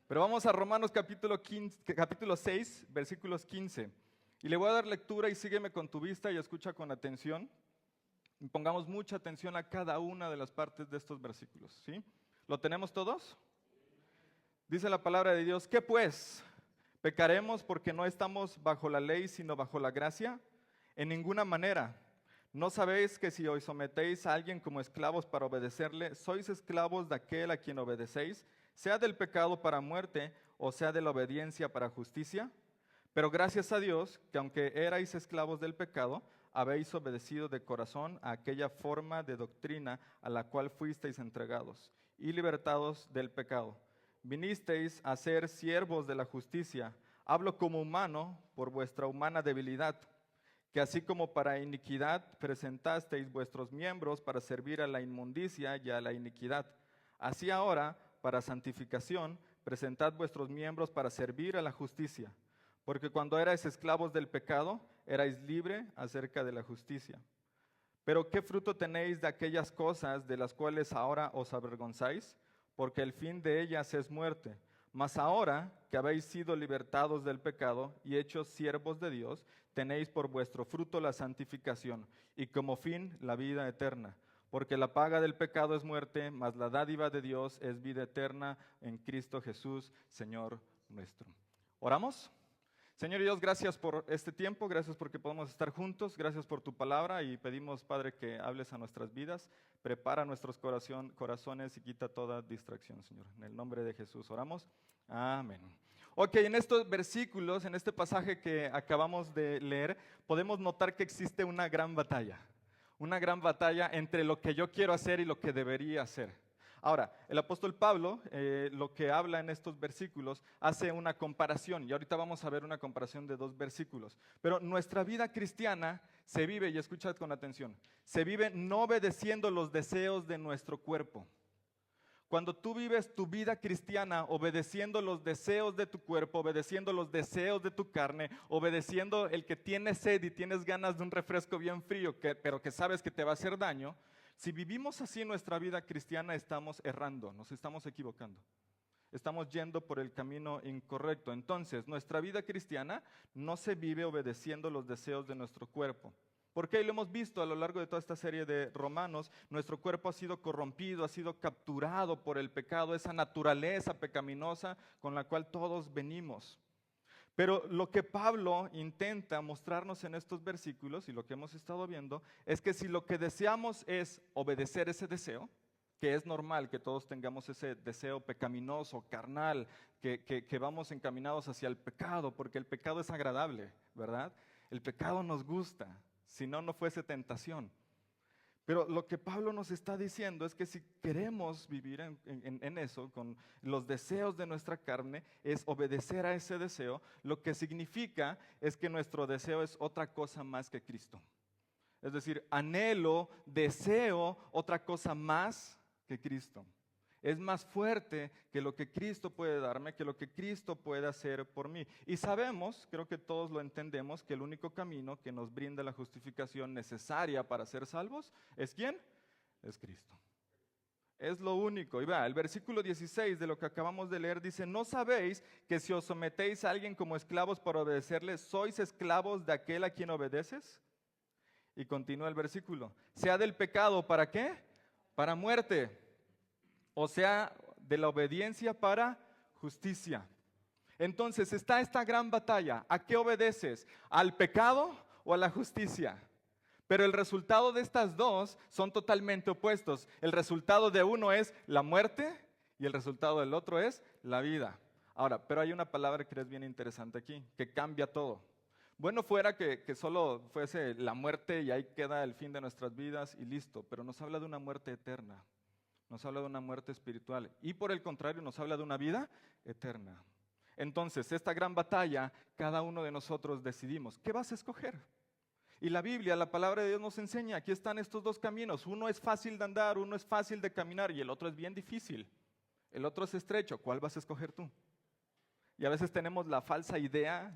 Pero vamos a Romanos capítulo 6, versículos 15. Y le voy a dar lectura y sígueme con tu vista y escucha con atención. Y pongamos mucha atención a cada una de las partes de estos versículos, ¿sí? ¿Lo tenemos todos? Dice la palabra de Dios, ¿qué pues? ¿Pecaremos porque no estamos bajo la ley sino bajo la gracia? En ninguna manera. ¿No sabéis que si os sometéis a alguien como esclavos para obedecerle, sois esclavos de aquel a quien obedecéis, sea del pecado para muerte o sea de la obediencia para justicia? Pero gracias a Dios que aunque erais esclavos del pecado, habéis obedecido de corazón a aquella forma de doctrina a la cual fuisteis entregados y libertados del pecado. Vinisteis a ser siervos de la justicia. Hablo como humano por vuestra humana debilidad, que así como para iniquidad presentasteis vuestros miembros para servir a la inmundicia y a la iniquidad, así ahora, para santificación, presentad vuestros miembros para servir a la justicia. Porque cuando erais esclavos del pecado, erais libre acerca de la justicia. Pero ¿qué fruto tenéis de aquellas cosas de las cuales ahora os avergonzáis? Porque el fin de ellas es muerte. Mas ahora que habéis sido libertados del pecado y hechos siervos de Dios, tenéis por vuestro fruto la santificación y como fin la vida eterna. Porque la paga del pecado es muerte, mas la dádiva de Dios es vida eterna en Cristo Jesús, Señor nuestro. ¿Oramos? Señor Dios, gracias por este tiempo, gracias porque podemos estar juntos, gracias por tu palabra y pedimos, Padre, que hables a nuestras vidas, prepara nuestros corazones y quita toda distracción, Señor. En el nombre de Jesús oramos. Amén. Ok, en estos versículos, en este pasaje que acabamos de leer, podemos notar que existe una gran batalla entre lo que yo quiero hacer y lo que debería hacer. Ahora, el apóstol Pablo, lo que habla en estos versículos, hace una comparación, y ahorita vamos a ver una comparación de dos versículos. Pero nuestra vida cristiana se vive, y escuchad con atención, se vive no obedeciendo los deseos de nuestro cuerpo. Cuando tú vives tu vida cristiana obedeciendo los deseos de tu cuerpo, obedeciendo los deseos de tu carne, obedeciendo el que tiene sed y tienes ganas de un refresco bien frío, pero que sabes que te va a hacer daño, si vivimos así nuestra vida cristiana estamos errando, nos estamos equivocando. Estamos yendo por el camino incorrecto. Entonces, nuestra vida cristiana no se vive obedeciendo los deseos de nuestro cuerpo. Porque lo hemos visto a lo largo de toda esta serie de Romanos, nuestro cuerpo ha sido corrompido, ha sido capturado por el pecado, esa naturaleza pecaminosa con la cual todos venimos. Pero lo que Pablo intenta mostrarnos en estos versículos y lo que hemos estado viendo es que si lo que deseamos es obedecer ese deseo, que es normal que todos tengamos ese deseo pecaminoso, carnal, que vamos encaminados hacia el pecado, porque el pecado es agradable, ¿verdad? El pecado nos gusta, si no, no fuese tentación. Pero lo que Pablo nos está diciendo es que si queremos vivir en eso, con los deseos de nuestra carne, es obedecer a ese deseo, lo que significa es que nuestro deseo es otra cosa más que Cristo. Es decir, anhelo, deseo otra cosa más que Cristo. Es más fuerte que lo que Cristo puede darme, que lo que Cristo puede hacer por mí. Y sabemos, creo que todos lo entendemos, que el único camino que nos brinda la justificación necesaria para ser salvos es ¿quién? Es Cristo. Es lo único. Y vea, el versículo 16 de lo que acabamos de leer dice, ¿no sabéis que si os sometéis a alguien como esclavos para obedecerle, sois esclavos de aquel a quien obedeces? Y continúa el versículo. Sea del pecado, ¿para qué? Para muerte. O sea, de la obediencia para justicia. Entonces está esta gran batalla. ¿A qué obedeces? ¿Al pecado o a la justicia? Pero el resultado de estas dos son totalmente opuestos. El resultado de uno es la muerte y el resultado del otro es la vida. Ahora, pero hay una palabra que es bien interesante aquí, que cambia todo. Bueno fuera que solo fuese la muerte y ahí queda el fin de nuestras vidas y listo, pero nos habla de una muerte eterna. Nos habla de una muerte espiritual y por el contrario nos habla de una vida eterna. Entonces, esta gran batalla, cada uno de nosotros decidimos, ¿qué vas a escoger? Y la Biblia, la palabra de Dios nos enseña, aquí están estos dos caminos, uno es fácil de andar, uno es fácil de caminar y el otro es bien difícil, el otro es estrecho, ¿cuál vas a escoger tú? Y a veces tenemos la falsa idea,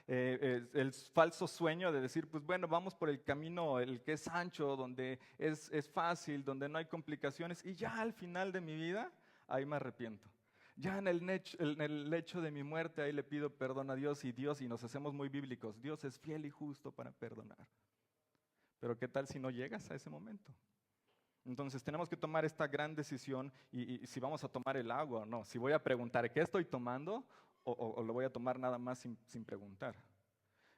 el falso sueño de decir, pues bueno, vamos por el camino, el que es ancho, donde es fácil, donde no hay complicaciones, y ya al final de mi vida, ahí me arrepiento. Ya en el lecho de mi muerte, ahí le pido perdón a Dios y nos hacemos muy bíblicos. Dios es fiel y justo para perdonar. Pero ¿qué tal si no llegas a ese momento? Entonces tenemos que tomar esta gran decisión y si vamos a tomar el agua o no. Si voy a preguntar qué estoy tomando o lo voy a tomar nada más sin preguntar.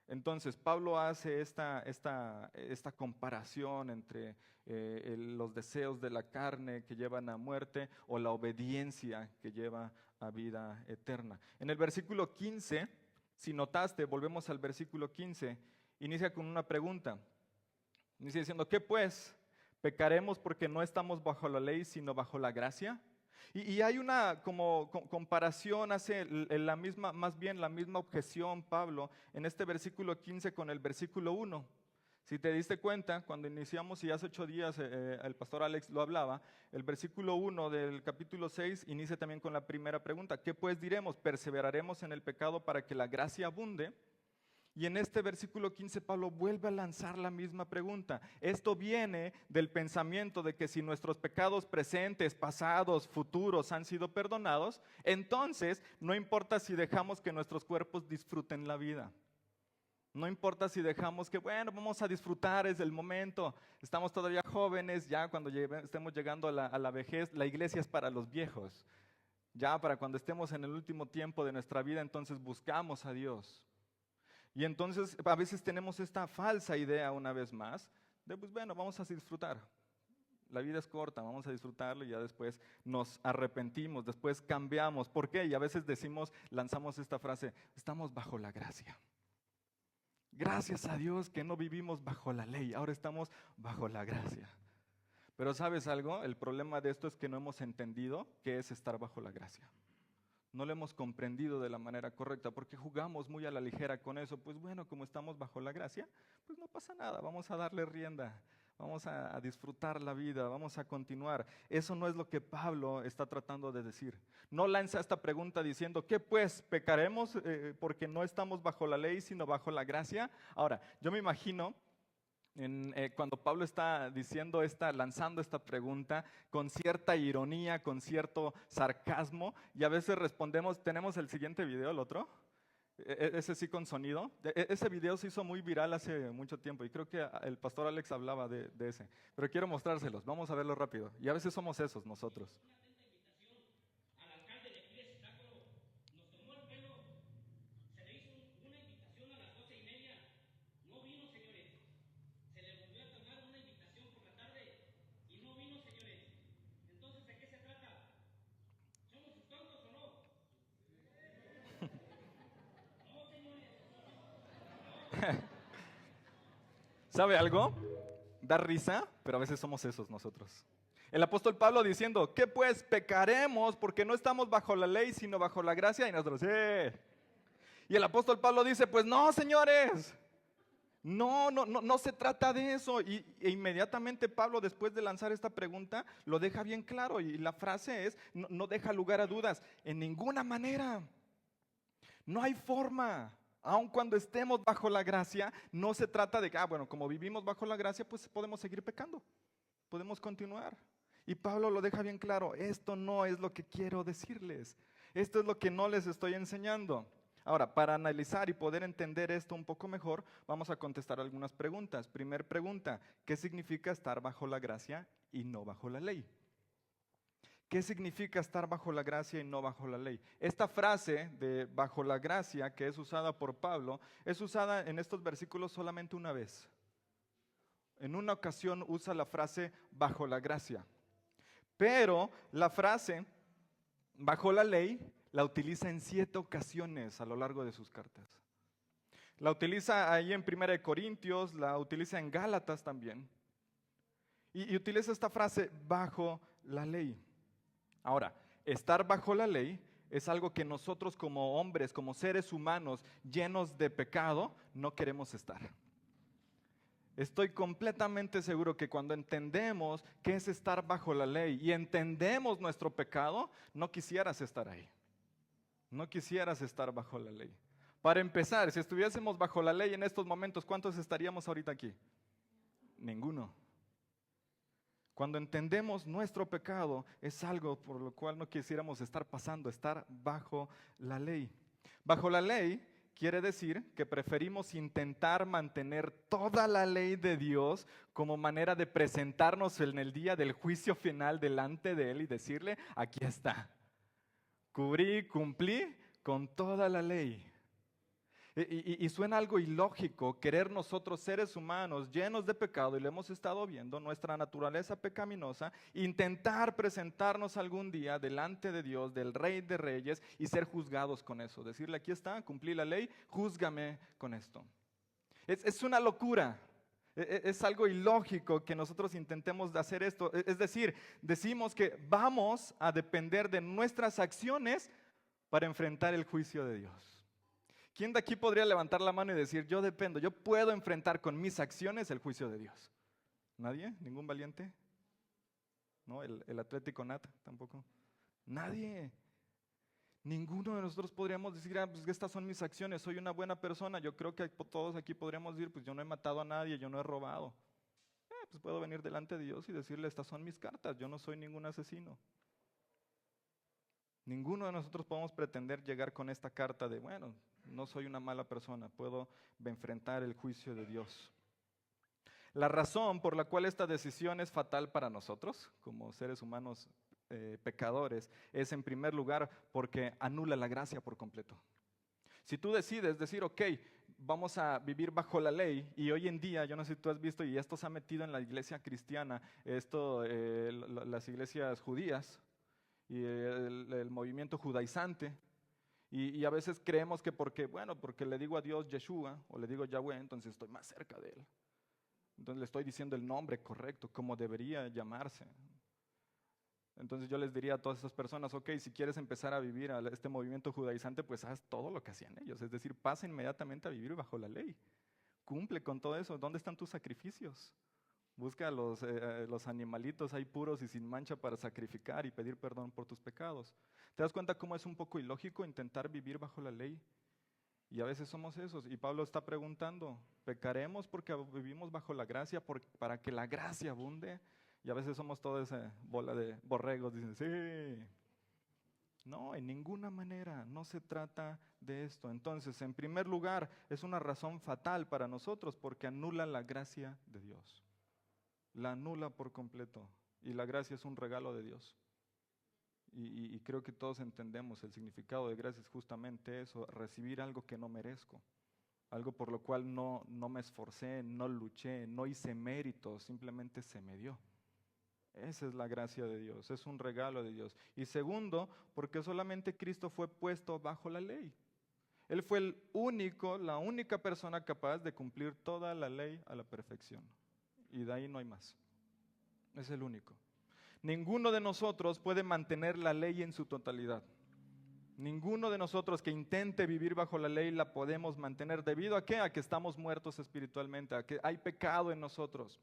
Entonces Pablo hace esta comparación entre los deseos de la carne que llevan a muerte o la obediencia que lleva a vida eterna. En el versículo 15, si notaste, volvemos al versículo 15, inicia con una pregunta. Inicia diciendo, ¿qué pues? ¿Pecaremos porque no estamos bajo la ley, sino bajo la gracia? Y hay una como comparación, hace más bien la misma objeción Pablo en este versículo 15 con el versículo 1. Si te diste cuenta, cuando iniciamos y hace 8 días el pastor Alex lo hablaba, el versículo 1 del capítulo 6 inicia también con la primera pregunta. ¿Qué pues diremos? ¿Perseveraremos en el pecado para que la gracia abunde? Y en este versículo 15 Pablo vuelve a lanzar la misma pregunta. Esto viene del pensamiento de que si nuestros pecados presentes, pasados, futuros han sido perdonados, entonces no importa si dejamos que nuestros cuerpos disfruten la vida. No importa si dejamos que, bueno, vamos a disfrutar, es el momento, estamos todavía jóvenes, ya cuando estemos llegando a la vejez, la iglesia es para los viejos. Ya para cuando estemos en el último tiempo de nuestra vida, entonces buscamos a Dios. Y entonces a veces tenemos esta falsa idea una vez más de, pues bueno, vamos a disfrutar. La vida es corta, vamos a disfrutarlo y ya después nos arrepentimos, después cambiamos. ¿Por qué? Y a veces lanzamos esta frase, estamos bajo la gracia. Gracias a Dios que no vivimos bajo la ley, ahora estamos bajo la gracia. Pero ¿sabes algo? El problema de esto es que no hemos entendido qué es estar bajo la gracia. No lo hemos comprendido de la manera correcta porque jugamos muy a la ligera con eso. Pues bueno, como estamos bajo la gracia, pues no pasa nada, vamos a darle rienda, vamos a disfrutar la vida, vamos a continuar. Eso no es lo que Pablo está tratando de decir. No lanza esta pregunta diciendo, ¿qué pues? ¿Pecaremos porque no estamos bajo la ley sino bajo la gracia? Ahora, yo me imagino cuando Pablo está lanzando esta pregunta con cierta ironía, con cierto sarcasmo, y a veces respondemos, ¿tenemos el siguiente video, el otro? Ese sí con sonido. Ese video se hizo muy viral hace mucho tiempo y creo que el pastor Alex hablaba de ese. Pero quiero mostrárselos, vamos a verlo rápido. Y a veces somos esos nosotros. ¿Sabe algo? Da risa, pero a veces somos esos nosotros. El apóstol Pablo diciendo, ¿qué pues? Pecaremos porque no estamos bajo la ley, sino bajo la gracia. Y nosotros, Y el apóstol Pablo dice, pues no, señores. No se trata de eso. E inmediatamente Pablo, después de lanzar esta pregunta, lo deja bien claro. Y la frase es, no deja lugar a dudas. En ninguna manera. No hay forma. Aun cuando estemos bajo la gracia, no se trata de que, bueno, como vivimos bajo la gracia, pues podemos seguir pecando, podemos continuar. Y Pablo lo deja bien claro, esto no es lo que quiero decirles, esto es lo que no les estoy enseñando. Ahora, para analizar y poder entender esto un poco mejor, vamos a contestar algunas preguntas. Primer pregunta, ¿qué significa estar bajo la gracia y no bajo la ley? ¿Qué significa estar bajo la gracia y no bajo la ley? Esta frase de bajo la gracia que es usada por Pablo es usada en estos versículos solamente una vez. En una ocasión usa la frase bajo la gracia. Pero la frase bajo la ley la utiliza en 7 ocasiones a lo largo de sus cartas. La utiliza ahí en 1 Corintios, la utiliza en Gálatas también. Y utiliza esta frase bajo la ley. Ahora, estar bajo la ley es algo que nosotros como hombres, como seres humanos llenos de pecado, no queremos estar. Estoy completamente seguro que cuando entendemos qué es estar bajo la ley y entendemos nuestro pecado, no quisieras estar ahí. No quisieras estar bajo la ley. Para empezar, si estuviésemos bajo la ley en estos momentos, ¿cuántos estaríamos ahorita aquí? Ninguno. Cuando entendemos nuestro pecado, es algo por lo cual no quisiéramos estar pasando, estar bajo la ley. Bajo la ley quiere decir que preferimos intentar mantener toda la ley de Dios como manera de presentarnos en el día del juicio final delante de Él y decirle, aquí está, cumplí con toda la ley. Y suena algo ilógico querer nosotros, seres humanos llenos de pecado, y lo hemos estado viendo, nuestra naturaleza pecaminosa, intentar presentarnos algún día delante de Dios, del Rey de Reyes, y ser juzgados con eso. Decirle, aquí está, cumplí la ley, júzgame con esto. Es una locura. Es algo ilógico que nosotros intentemos de hacer esto. Es decir, decimos que vamos a depender de nuestras acciones para enfrentar el juicio de Dios. ¿Quién de aquí podría levantar la mano y decir, yo dependo, yo puedo enfrentar con mis acciones el juicio de Dios? ¿Nadie? ¿Ningún valiente? ¿No? ¿El Atlético Nat tampoco? Nadie. Ninguno de nosotros podríamos decir, pues estas son mis acciones, soy una buena persona. Yo creo que todos aquí podríamos decir, pues yo no he matado a nadie, yo no he robado. Pues puedo venir delante de Dios y decirle, estas son mis cartas, yo no soy ningún asesino. Ninguno de nosotros podemos pretender llegar con esta carta de, bueno, no soy una mala persona, puedo enfrentar el juicio de Dios. La razón por la cual esta decisión es fatal para nosotros, como seres humanos pecadores, es en primer lugar porque anula la gracia por completo. Si tú decides decir, ok, vamos a vivir bajo la ley, y hoy en día, yo no sé si tú has visto, y esto se ha metido en la iglesia cristiana, las iglesias judías, y el movimiento judaizante, y a veces creemos que porque le digo a Dios Yeshua o le digo Yahweh, entonces estoy más cerca de Él. Entonces le estoy diciendo el nombre correcto, como debería llamarse. Entonces yo les diría a todas esas personas, ok, si quieres empezar a vivir a este movimiento judaizante, pues haz todo lo que hacían ellos, es decir, pasa inmediatamente a vivir bajo la ley. Cumple con todo eso. ¿Dónde están tus sacrificios? Busca los animalitos ahí puros y sin mancha para sacrificar y pedir perdón por tus pecados. ¿Te das cuenta cómo es un poco ilógico intentar vivir bajo la ley? Y a veces somos esos. Y Pablo está preguntando, ¿pecaremos porque vivimos bajo la gracia para que la gracia abunde? Y a veces somos toda esa bola de borregos, dicen, sí. No, en ninguna manera, no se trata de esto. Entonces, en primer lugar, es una razón fatal para nosotros porque anula la gracia de Dios. La anula por completo. Y la gracia es un regalo de Dios. Y creo que todos entendemos el significado de gracia es justamente eso, recibir algo que no merezco. Algo por lo cual no me esforcé, no luché, no hice méritos, simplemente se me dio. Esa es la gracia de Dios, es un regalo de Dios. Y segundo, porque solamente Cristo fue puesto bajo la ley. Él fue la única persona capaz de cumplir toda la ley a la perfección. Y de ahí no hay más. Es el único. Ninguno de nosotros puede mantener la ley en su totalidad. Ninguno de nosotros que intente vivir bajo la ley la podemos mantener. ¿Debido a qué? A que estamos muertos espiritualmente, a que hay pecado en nosotros.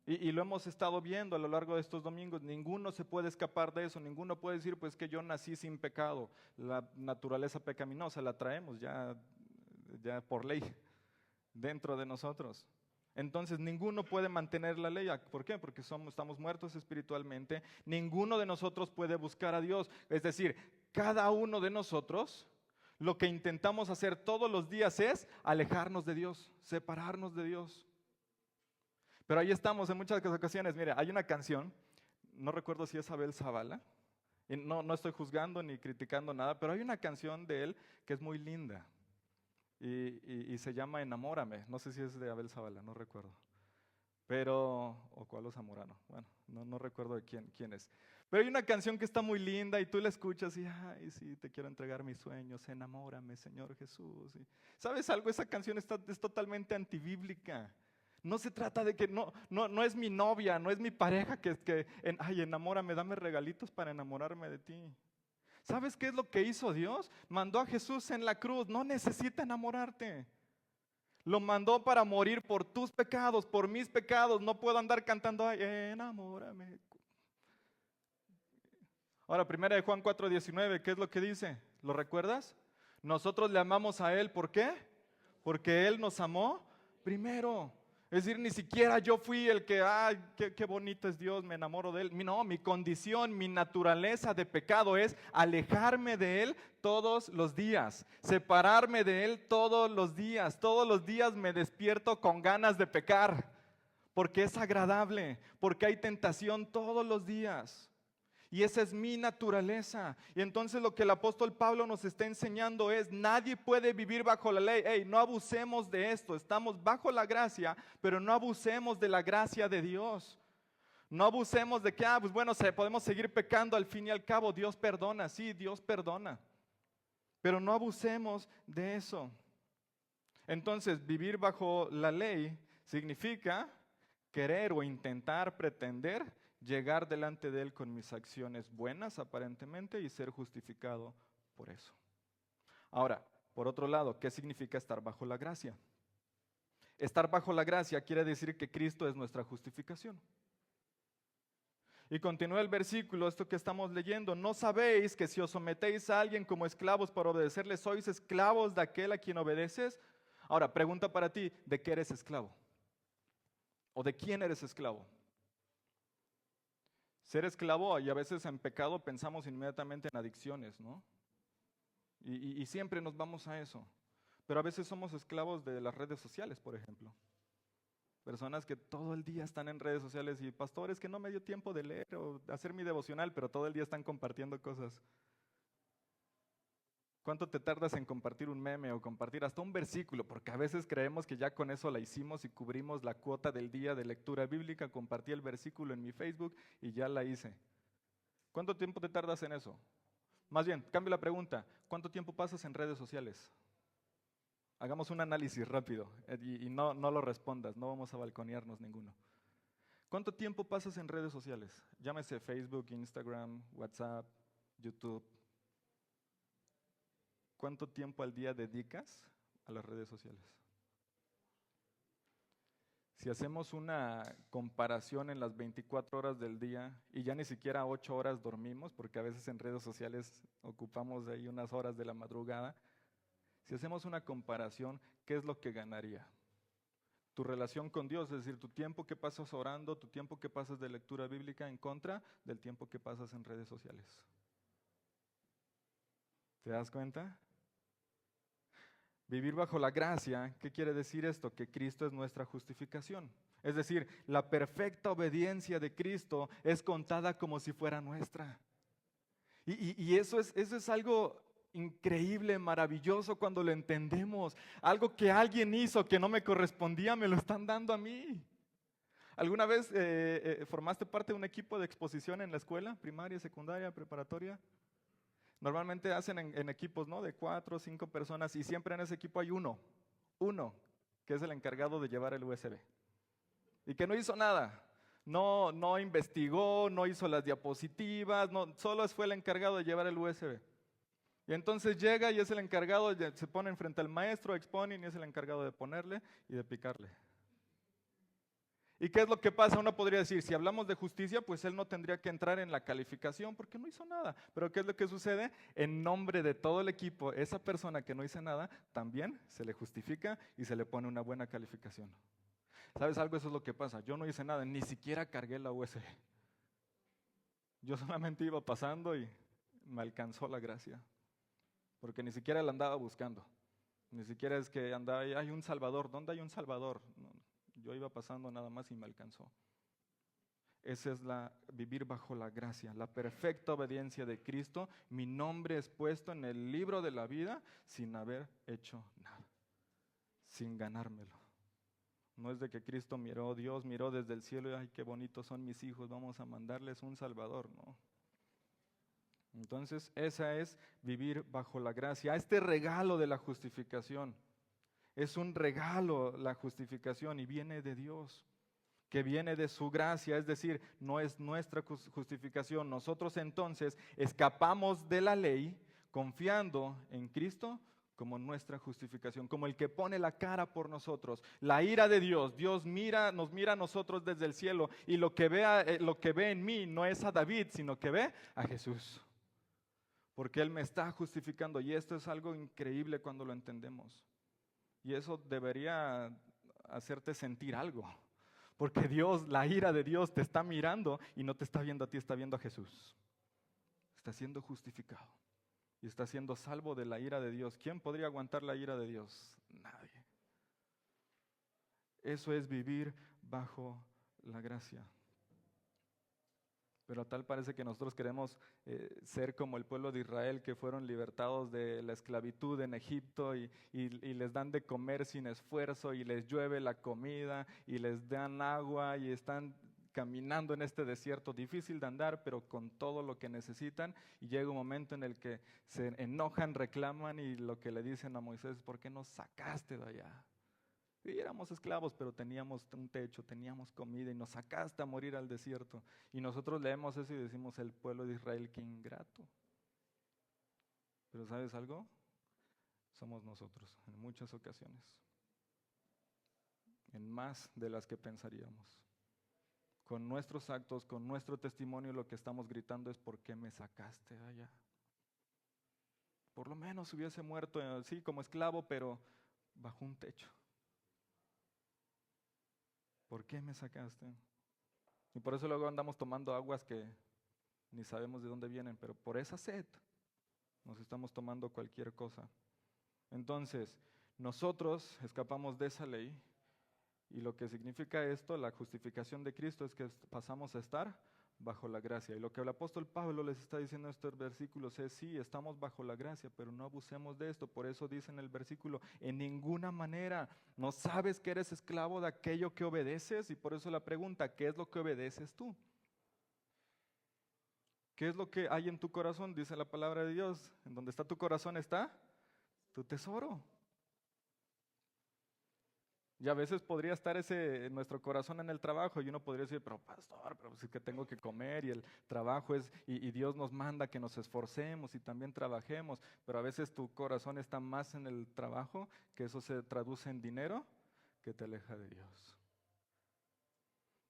Y lo hemos estado viendo a lo largo de estos domingos. Ninguno se puede escapar de eso. Ninguno puede decir, pues que yo nací sin pecado. La naturaleza pecaminosa la traemos ya por ley dentro de nosotros. Entonces ninguno puede mantener la ley. ¿Por qué? Porque estamos muertos espiritualmente. Ninguno de nosotros puede buscar a Dios. Es decir, cada uno de nosotros lo que intentamos hacer todos los días es alejarnos de Dios, separarnos de Dios. Pero ahí estamos en muchas ocasiones. Mire, hay una canción, no recuerdo si es Abel Zavala, y no estoy juzgando ni criticando nada, pero hay una canción de él que es muy linda. Y se llama Enamórame, no sé si es de Abel Zavala, no recuerdo. O Cualo Zamorano, bueno, no recuerdo de quién es. Pero hay una canción que está muy linda y tú la escuchas y, ay, sí, te quiero entregar mis sueños, enamórame, Señor Jesús. ¿Sabes algo? Esa canción es totalmente antibíblica. No se trata de que, no es mi novia, no es mi pareja ay, enamórame, dame regalitos para enamorarme de ti. ¿Sabes qué es lo que hizo Dios? Mandó a Jesús en la cruz, no necesita enamorarte. Lo mandó para morir por tus pecados, por mis pecados. No puedo andar cantando, ay, enamórame. Ahora, 1 Juan 4:19, ¿qué es lo que dice? ¿Lo recuerdas? Nosotros le amamos a Él, ¿por qué? Porque Él nos amó primero. Es decir, ni siquiera yo fui el que, ay, qué bonito es Dios, me enamoro de Él. No, mi condición, mi naturaleza de pecado es alejarme de Él todos los días, separarme de Él todos los días. Todos los días me despierto con ganas de pecar, porque es agradable, porque hay tentación todos los días. Y esa es mi naturaleza. Y entonces lo que el apóstol Pablo nos está enseñando es, nadie puede vivir bajo la ley. Hey, no abusemos de esto. Estamos bajo la gracia, pero no abusemos de la gracia de Dios. No abusemos de que, pues bueno, podemos seguir pecando, al fin y al cabo Dios perdona. Sí, Dios perdona. Pero no abusemos de eso. Entonces, vivir bajo la ley significa querer o intentar pretender llegar delante de Él con mis acciones buenas aparentemente y ser justificado por eso. Ahora, por otro lado, ¿qué significa estar bajo la gracia? Estar bajo la gracia quiere decir que Cristo es nuestra justificación. Y continúa el versículo, esto que estamos leyendo. ¿No sabéis que si os sometéis a alguien como esclavos para obedecerle, sois esclavos de aquel a quien obedeces? Ahora, pregunta para ti, ¿de qué eres esclavo? ¿O de quién eres esclavo? Ser esclavo, y a veces en pecado pensamos inmediatamente en adicciones, ¿no? Y siempre nos vamos a eso. Pero a veces somos esclavos de las redes sociales, por ejemplo. Personas que todo el día están en redes sociales y pastores que no me dio tiempo de leer o de hacer mi devocional, pero todo el día están compartiendo cosas. ¿Cuánto te tardas en compartir un meme o compartir hasta un versículo? Porque a veces creemos que ya con eso la hicimos y cubrimos la cuota del día de lectura bíblica. Compartí el versículo en mi Facebook y ya la hice. ¿Cuánto tiempo te tardas en eso? Más bien, cambio la pregunta. ¿Cuánto tiempo pasas en redes sociales? Hagamos un análisis rápido y no lo respondas, no vamos a balconearnos ninguno. ¿Cuánto tiempo pasas en redes sociales? Llámese Facebook, Instagram, WhatsApp, YouTube. ¿Cuánto tiempo al día dedicas a las redes sociales? Si hacemos una comparación en las 24 horas del día y ya ni siquiera 8 horas dormimos, porque a veces en redes sociales ocupamos de ahí unas horas de la madrugada, si hacemos una comparación, ¿qué es lo que ganaría? Tu relación con Dios, es decir, tu tiempo que pasas orando, tu tiempo que pasas de lectura bíblica en contra del tiempo que pasas en redes sociales. ¿Te das cuenta? Vivir bajo la gracia, ¿qué quiere decir esto? Que Cristo es nuestra justificación. Es decir, la perfecta obediencia de Cristo es contada como si fuera nuestra. Y eso es algo increíble, maravilloso cuando lo entendemos. Algo que alguien hizo que no me correspondía, me lo están dando a mí. ¿Alguna vez formaste parte de un equipo de exposición en la escuela, primaria, secundaria, preparatoria? Normalmente hacen en equipos, ¿no? De 4 o 5 personas y siempre en ese equipo hay uno que es el encargado de llevar el USB. Y que no hizo nada, no investigó, no hizo las diapositivas, solo fue el encargado de llevar el USB. Y entonces llega y es el encargado, se pone enfrente al maestro, expone y es el encargado de ponerle y de picarle. ¿Y qué es lo que pasa? Uno podría decir, si hablamos de justicia, pues él no tendría que entrar en la calificación porque no hizo nada. Pero ¿qué es lo que sucede? En nombre de todo el equipo, esa persona que no hizo nada, también se le justifica y se le pone una buena calificación. ¿Sabes algo? Eso es lo que pasa. Yo no hice nada, ni siquiera cargué la USB. Yo solamente iba pasando y me alcanzó la gracia. Porque ni siquiera la andaba buscando. Ni siquiera es que andaba, hay un Salvador. ¿Dónde hay un Salvador? No. Yo iba pasando nada más y me alcanzó. Esa es vivir bajo la gracia, la perfecta obediencia de Cristo. Mi nombre es puesto en el libro de la vida sin haber hecho nada, sin ganármelo. No es de que Cristo miró, Dios miró desde el cielo y ay, qué bonitos son mis hijos, vamos a mandarles un Salvador, no. Entonces, esa es vivir bajo la gracia, este regalo de la justificación. Es un regalo la justificación y viene de Dios, que viene de su gracia, es decir, no es nuestra justificación. Nosotros entonces escapamos de la ley confiando en Cristo como nuestra justificación, como el que pone la cara por nosotros. La ira de Dios, Dios nos mira a nosotros desde el cielo y lo que ve en mí no es a David, sino que ve a Jesús. Porque Él me está justificando y esto es algo increíble cuando lo entendemos. Y eso debería hacerte sentir algo. Porque Dios, la ira de Dios te está mirando y no te está viendo a ti, está viendo a Jesús. Está siendo justificado y está siendo salvo de la ira de Dios. ¿Quién podría aguantar la ira de Dios? Nadie. Eso es vivir bajo la gracia. Pero tal parece que nosotros queremos ser como el pueblo de Israel, que fueron libertados de la esclavitud en Egipto y les dan de comer sin esfuerzo y les llueve la comida y les dan agua y están caminando en este desierto difícil de andar, pero con todo lo que necesitan, y llega un momento en el que se enojan, reclaman y lo que le dicen a Moisés: ¿por qué nos sacaste de allá? Y éramos esclavos, pero teníamos un techo, teníamos comida y nos sacaste a morir al desierto. Y nosotros leemos eso y decimos: el pueblo de Israel, qué ingrato. Pero ¿sabes algo? Somos nosotros en muchas ocasiones, en más de las que pensaríamos. Con nuestros actos, con nuestro testimonio, lo que estamos gritando es: ¿por qué me sacaste de allá? Por lo menos hubiese muerto, sí, como esclavo, pero bajo un techo. ¿Por qué me sacaste? Y por eso luego andamos tomando aguas que ni sabemos de dónde vienen, pero por esa sed nos estamos tomando cualquier cosa. Entonces, nosotros escapamos de esa ley, y lo que significa esto, la justificación de Cristo, es que pasamos a estar bajo la gracia. Y lo que el apóstol Pablo les está diciendo en estos versículos es: sí, estamos bajo la gracia, pero no abusemos de esto. Por eso dice en el versículo: en ninguna manera. ¿No sabes que eres esclavo de aquello que obedeces? Y por eso la pregunta: ¿qué es lo que obedeces tú? ¿Qué es lo que hay en tu corazón? Dice la palabra de Dios: en donde está tu corazón está tu tesoro. Y a veces podría estar ese nuestro corazón en el trabajo, y uno podría decir: pero pastor, pero es que tengo que comer y el trabajo es, y Dios nos manda que nos esforcemos y también trabajemos. Pero a veces tu corazón está más en el trabajo, que eso se traduce en dinero, que te aleja de Dios.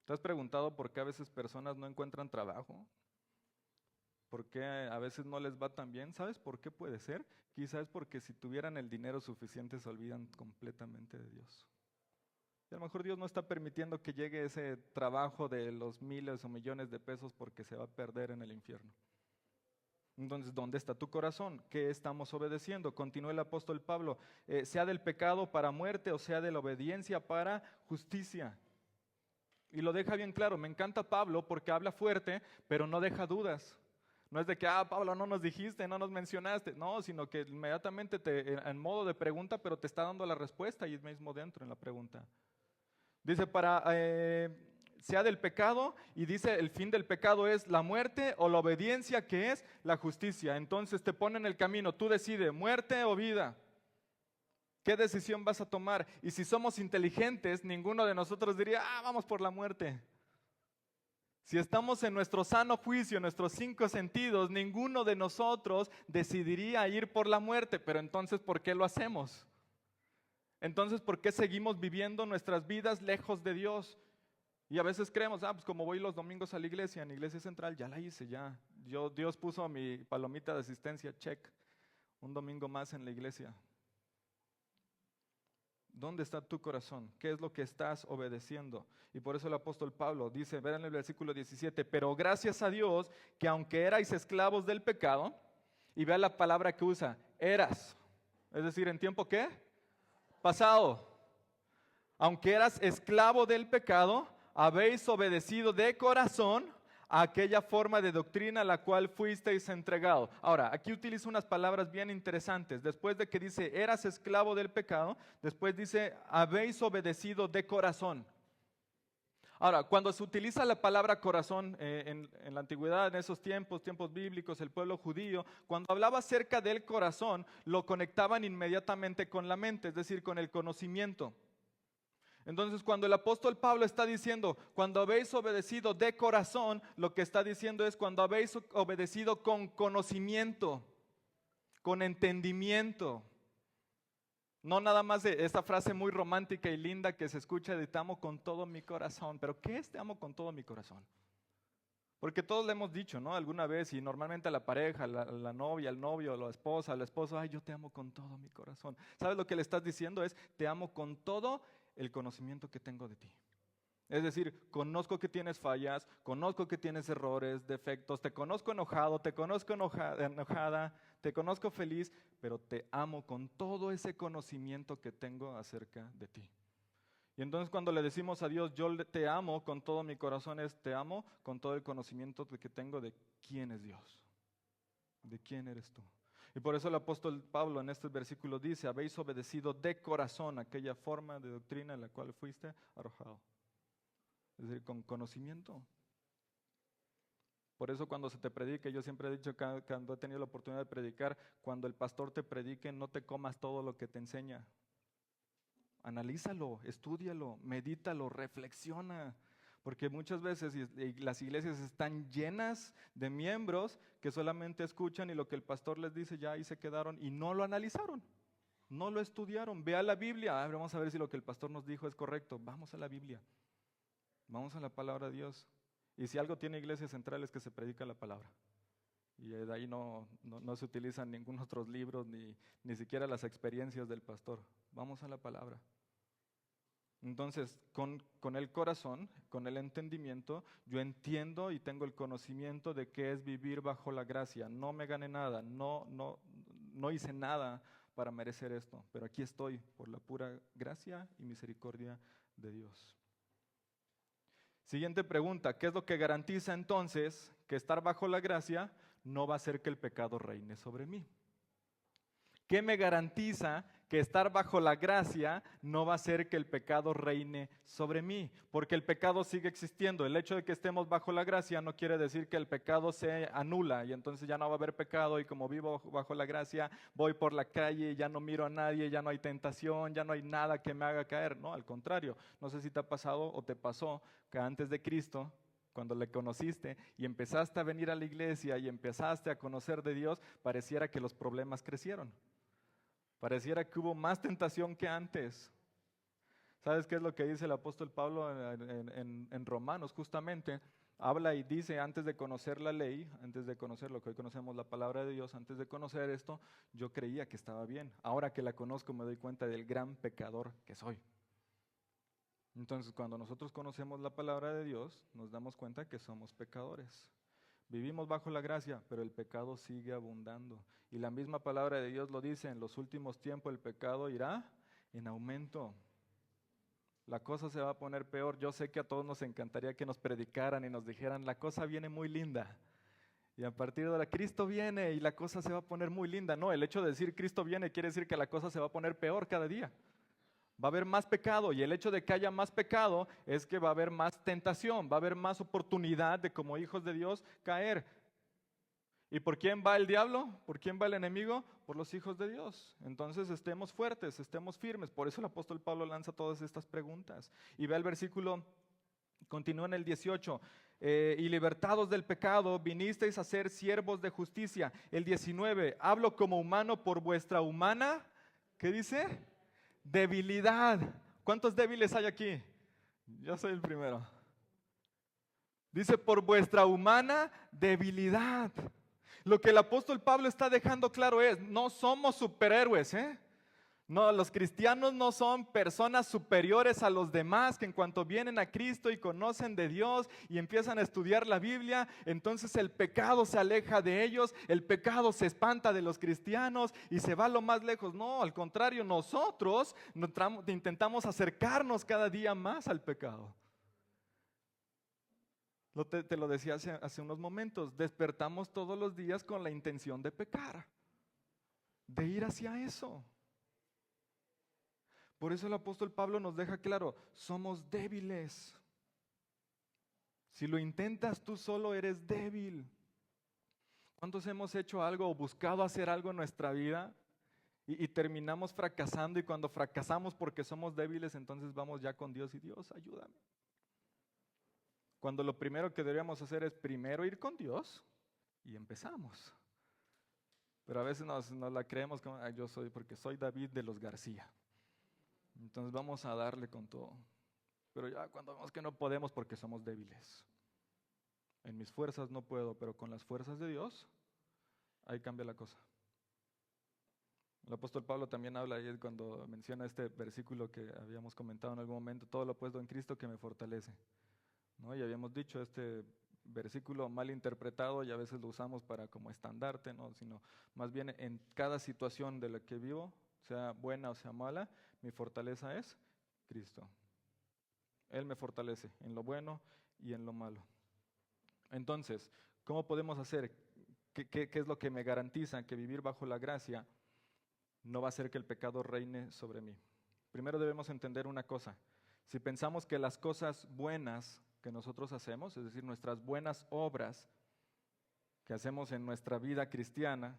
¿Te has preguntado por qué a veces personas no encuentran trabajo? ¿Por qué a veces no les va tan bien? ¿Sabes por qué puede ser? Quizás es porque si tuvieran el dinero suficiente se olvidan completamente de Dios. Y a lo mejor Dios no está permitiendo que llegue ese trabajo de los miles o millones de pesos, porque se va a perder en el infierno. Entonces, ¿dónde está tu corazón? ¿Qué estamos obedeciendo? Continúa el apóstol Pablo: sea del pecado para muerte o sea de la obediencia para justicia. Y lo deja bien claro. Me encanta Pablo porque habla fuerte, pero no deja dudas. No es de que: Pablo, no nos dijiste, no nos mencionaste. No, sino que inmediatamente en modo de pregunta, pero te está dando la respuesta ahí mismo dentro en la pregunta. Dice: sea del pecado, y dice: el fin del pecado es la muerte, o la obediencia, que es la justicia. Entonces te pone en el camino, tú decides, muerte o vida. ¿Qué decisión vas a tomar? Y si somos inteligentes, ninguno de nosotros diría: vamos por la muerte. Si estamos en nuestro sano juicio, en nuestros 5 sentidos, ninguno de nosotros decidiría ir por la muerte. Pero entonces, ¿por qué lo hacemos? Entonces, ¿por qué seguimos viviendo nuestras vidas lejos de Dios? Y a veces creemos: pues como voy los domingos a la iglesia, en Iglesia Central, ya la hice, ya. Dios puso mi palomita de asistencia, check. Un domingo más en la iglesia. ¿Dónde está tu corazón? ¿Qué es lo que estás obedeciendo? Y por eso el apóstol Pablo dice, vean el versículo 17, pero gracias a Dios que aunque erais esclavos del pecado, y vea la palabra que usa, eras, es decir, ¿en tiempo qué? Pasado. Aunque eras esclavo del pecado, habéis obedecido de corazón a aquella forma de doctrina a la cual fuisteis entregado. Ahora, aquí utiliza unas palabras bien interesantes. Después de que dice, eras esclavo del pecado, después dice, habéis obedecido de corazón. Ahora, cuando se utiliza la palabra corazón en la antigüedad, en esos tiempos bíblicos, el pueblo judío, cuando hablaba acerca del corazón, lo conectaban inmediatamente con la mente, es decir, con el conocimiento. Entonces, cuando el apóstol Pablo está diciendo, cuando habéis obedecido de corazón, lo que está diciendo es cuando habéis obedecido con conocimiento, con entendimiento. No nada más de esa frase muy romántica y linda que se escucha de te amo con todo mi corazón. Pero ¿qué es te amo con todo mi corazón? Porque todos le hemos dicho, ¿no? Alguna vez, y normalmente a la pareja, la novia, el novio, la esposa, el esposo, ay, yo te amo con todo mi corazón. ¿Sabes lo que le estás diciendo? Es, te amo con todo el conocimiento que tengo de ti. Es decir, conozco que tienes fallas, conozco que tienes errores, defectos, te conozco enojado, te conozco enojada, te conozco feliz, pero te amo con todo ese conocimiento que tengo acerca de ti. Y entonces cuando le decimos a Dios, te amo con todo mi corazón, es te amo con todo el conocimiento que tengo de quién es Dios, de quién eres tú. Y por eso el apóstol Pablo en este versículo dice, habéis obedecido de corazón aquella forma de doctrina en la cual fuiste arrojado. Es decir, con conocimiento. Por eso cuando se te predique, yo siempre he dicho que cuando he tenido la oportunidad de predicar, cuando el pastor te predique, no te comas todo lo que te enseña. Analízalo, estúdialo, medítalo, reflexiona. Porque muchas veces las iglesias están llenas de miembros que solamente escuchan y lo que el pastor les dice ya ahí se quedaron y no lo analizaron, no lo estudiaron. Ve a la Biblia, vamos a ver si lo que el pastor nos dijo es correcto. Vamos a la Biblia, vamos a la palabra de Dios. Y si algo tiene Iglesia Central es que se predica la palabra. Y de ahí no se utilizan ningún otros libros, ni siquiera las experiencias del pastor. Vamos a la palabra. Entonces, con el corazón, con el entendimiento, yo entiendo y tengo el conocimiento de qué es vivir bajo la gracia. No me gané nada, no hice nada para merecer esto, pero aquí estoy por la pura gracia y misericordia de Dios. Siguiente pregunta, ¿qué es lo que garantiza entonces que estar bajo la gracia no va a hacer que el pecado reine sobre mí? ¿Qué me garantiza que estar bajo la gracia no va a hacer que el pecado reine sobre mí? Porque el pecado sigue existiendo. El hecho de que estemos bajo la gracia no quiere decir que el pecado se anula y entonces ya no va a haber pecado y como vivo bajo la gracia, voy por la calle y ya no miro a nadie, ya no hay tentación, ya no hay nada que me haga caer. No, al contrario. No sé si te ha pasado o te pasó que antes de Cristo, cuando le conociste y empezaste a venir a la iglesia y empezaste a conocer de Dios, pareciera que los problemas crecieron. Pareciera que hubo más tentación que antes. ¿Sabes qué es lo que dice el apóstol Pablo en Romanos? Justamente habla y dice, antes de conocer la ley, antes de conocer lo que hoy conocemos, la palabra de Dios, antes de conocer esto, yo creía que estaba bien. Ahora que la conozco me doy cuenta del gran pecador que soy. Entonces, cuando nosotros conocemos la palabra de Dios, nos damos cuenta que somos pecadores. Vivimos bajo la gracia, pero el pecado sigue abundando. Y la misma palabra de Dios lo dice, en los últimos tiempos el pecado irá en aumento. La cosa se va a poner peor. Yo sé que a todos nos encantaría que nos predicaran y nos dijeran, la cosa viene muy linda. Y a partir de ahora, Cristo viene y la cosa se va a poner muy linda. No, el hecho de decir Cristo viene quiere decir que la cosa se va a poner peor cada día. Va a haber más pecado y el hecho de que haya más pecado es que va a haber más tentación, va a haber más oportunidad de como hijos de Dios caer. ¿Y por quién va el diablo? ¿Por quién va el enemigo? Por los hijos de Dios. Entonces estemos fuertes, estemos firmes. Por eso el apóstol Pablo lanza todas estas preguntas. Y ve el versículo, continúa en el 18. Y libertados del pecado, vinisteis a ser siervos de justicia. El 19, hablo como humano por vuestra humana, ¿qué dice? Debilidad. ¿Cuántos débiles hay aquí? Yo soy el primero. Dice, por vuestra humana debilidad. Lo que el apóstol Pablo está dejando claro es, no somos superhéroes, ¿eh? No, los cristianos no son personas superiores a los demás que en cuanto vienen a Cristo y conocen de Dios y empiezan a estudiar la Biblia, entonces el pecado se aleja de ellos, el pecado se espanta de los cristianos y se va lo más lejos. No, al contrario, nosotros intentamos acercarnos cada día más al pecado. Te lo decía hace unos momentos, despertamos todos los días con la intención de pecar, de ir hacia eso. Por eso el apóstol Pablo nos deja claro, somos débiles. Si lo intentas tú solo eres débil. ¿Cuántos hemos hecho algo o buscado hacer algo en nuestra vida y terminamos fracasando y cuando fracasamos porque somos débiles entonces vamos ya con Dios y Dios, ayúdame? Cuando lo primero que deberíamos hacer es primero ir con Dios y empezamos. Pero a veces nos la creemos como, yo soy porque soy David de los García. Entonces vamos a darle con todo. Pero ya cuando vemos que no podemos porque somos débiles. En mis fuerzas no puedo, pero con las fuerzas de Dios, ahí cambia la cosa. El apóstol Pablo también habla ahí cuando menciona este versículo que habíamos comentado en algún momento, todo lo puesto en Cristo que me fortalece, ¿no? Y habíamos dicho este versículo mal interpretado y a veces lo usamos para como estandarte, ¿no? Sino más bien en cada situación de la que vivo, sea buena o sea mala, mi fortaleza es Cristo. Él me fortalece en lo bueno y en lo malo. Entonces, ¿cómo podemos hacer? ¿Qué es lo que me garantiza que vivir bajo la gracia no va a hacer que el pecado reine sobre mí? Primero debemos entender una cosa. Si pensamos que las cosas buenas que nosotros hacemos, es decir, nuestras buenas obras que hacemos en nuestra vida cristiana,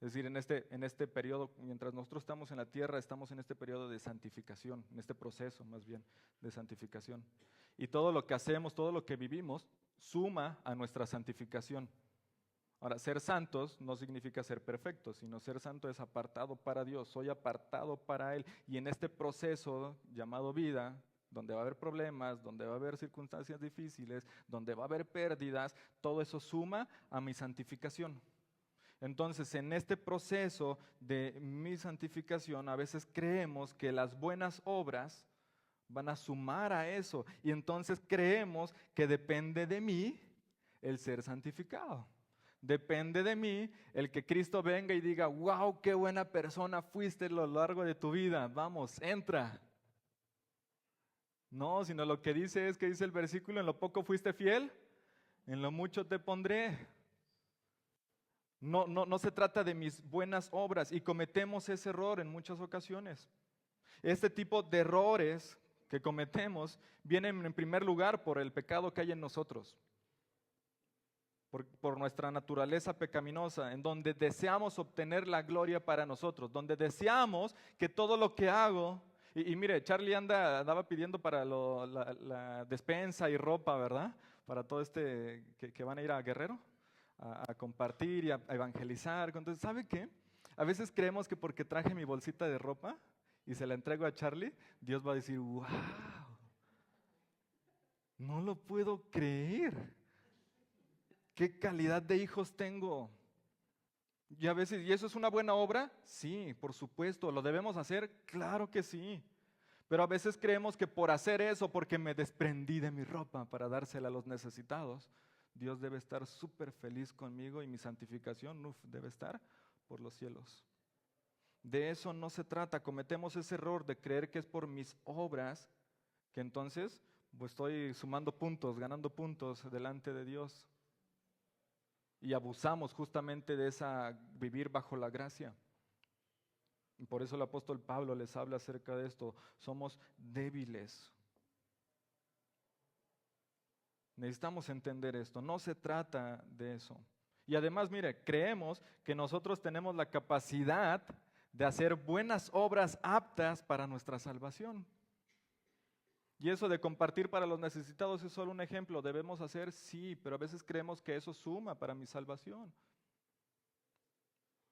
es decir, en este periodo, mientras nosotros estamos en la tierra, estamos en este periodo de santificación, en este proceso más bien de santificación. Y todo lo que hacemos, todo lo que vivimos, suma a nuestra santificación. Ahora, ser santos no significa ser perfectos, sino ser santo es apartado para Dios, soy apartado para Él. Y en este proceso llamado vida, donde va a haber problemas, donde va a haber circunstancias difíciles, donde va a haber pérdidas, todo eso suma a mi santificación. Entonces, en este proceso de mi santificación, a veces creemos que las buenas obras van a sumar a eso. Y entonces creemos que depende de mí el ser santificado. Depende de mí el que Cristo venga y diga, wow, qué buena persona fuiste a lo largo de tu vida. Vamos, entra. No, sino lo que dice es que dice el versículo, en lo poco fuiste fiel, en lo mucho te pondré. No se trata de mis buenas obras y cometemos ese error en muchas ocasiones. Este tipo de errores que cometemos vienen en primer lugar por el pecado que hay en nosotros, por nuestra naturaleza pecaminosa, en donde deseamos obtener la gloria para nosotros, donde deseamos que todo lo que hago, y mire, Charlie andaba pidiendo para la despensa y ropa, ¿verdad? Para todo que van a ir a Guerrero a compartir y a evangelizar. Entonces, ¿sabe qué? A veces creemos que porque traje mi bolsita de ropa y se la entrego a Charlie, Dios va a decir, wow, no lo puedo creer. ¿Qué calidad de hijos tengo? Y a veces, ¿y eso es una buena obra? Sí, por supuesto. ¿Lo debemos hacer? Claro que sí. Pero a veces creemos que por hacer eso, porque me desprendí de mi ropa para dársela a los necesitados, Dios debe estar súper feliz conmigo y mi santificación debe estar por los cielos. De eso no se trata. Cometemos ese error de creer que es por mis obras que entonces pues, estoy sumando puntos, ganando puntos delante de Dios. Y abusamos justamente de esa vivir bajo la gracia. Y por eso el apóstol Pablo les habla acerca de esto. Somos débiles. Necesitamos entender esto. No se trata de eso. Y además, mire, creemos que nosotros tenemos la capacidad de hacer buenas obras aptas para nuestra salvación. Y eso de compartir para los necesitados es solo un ejemplo. ¿Debemos hacer? Sí, pero a veces creemos que eso suma para mi salvación.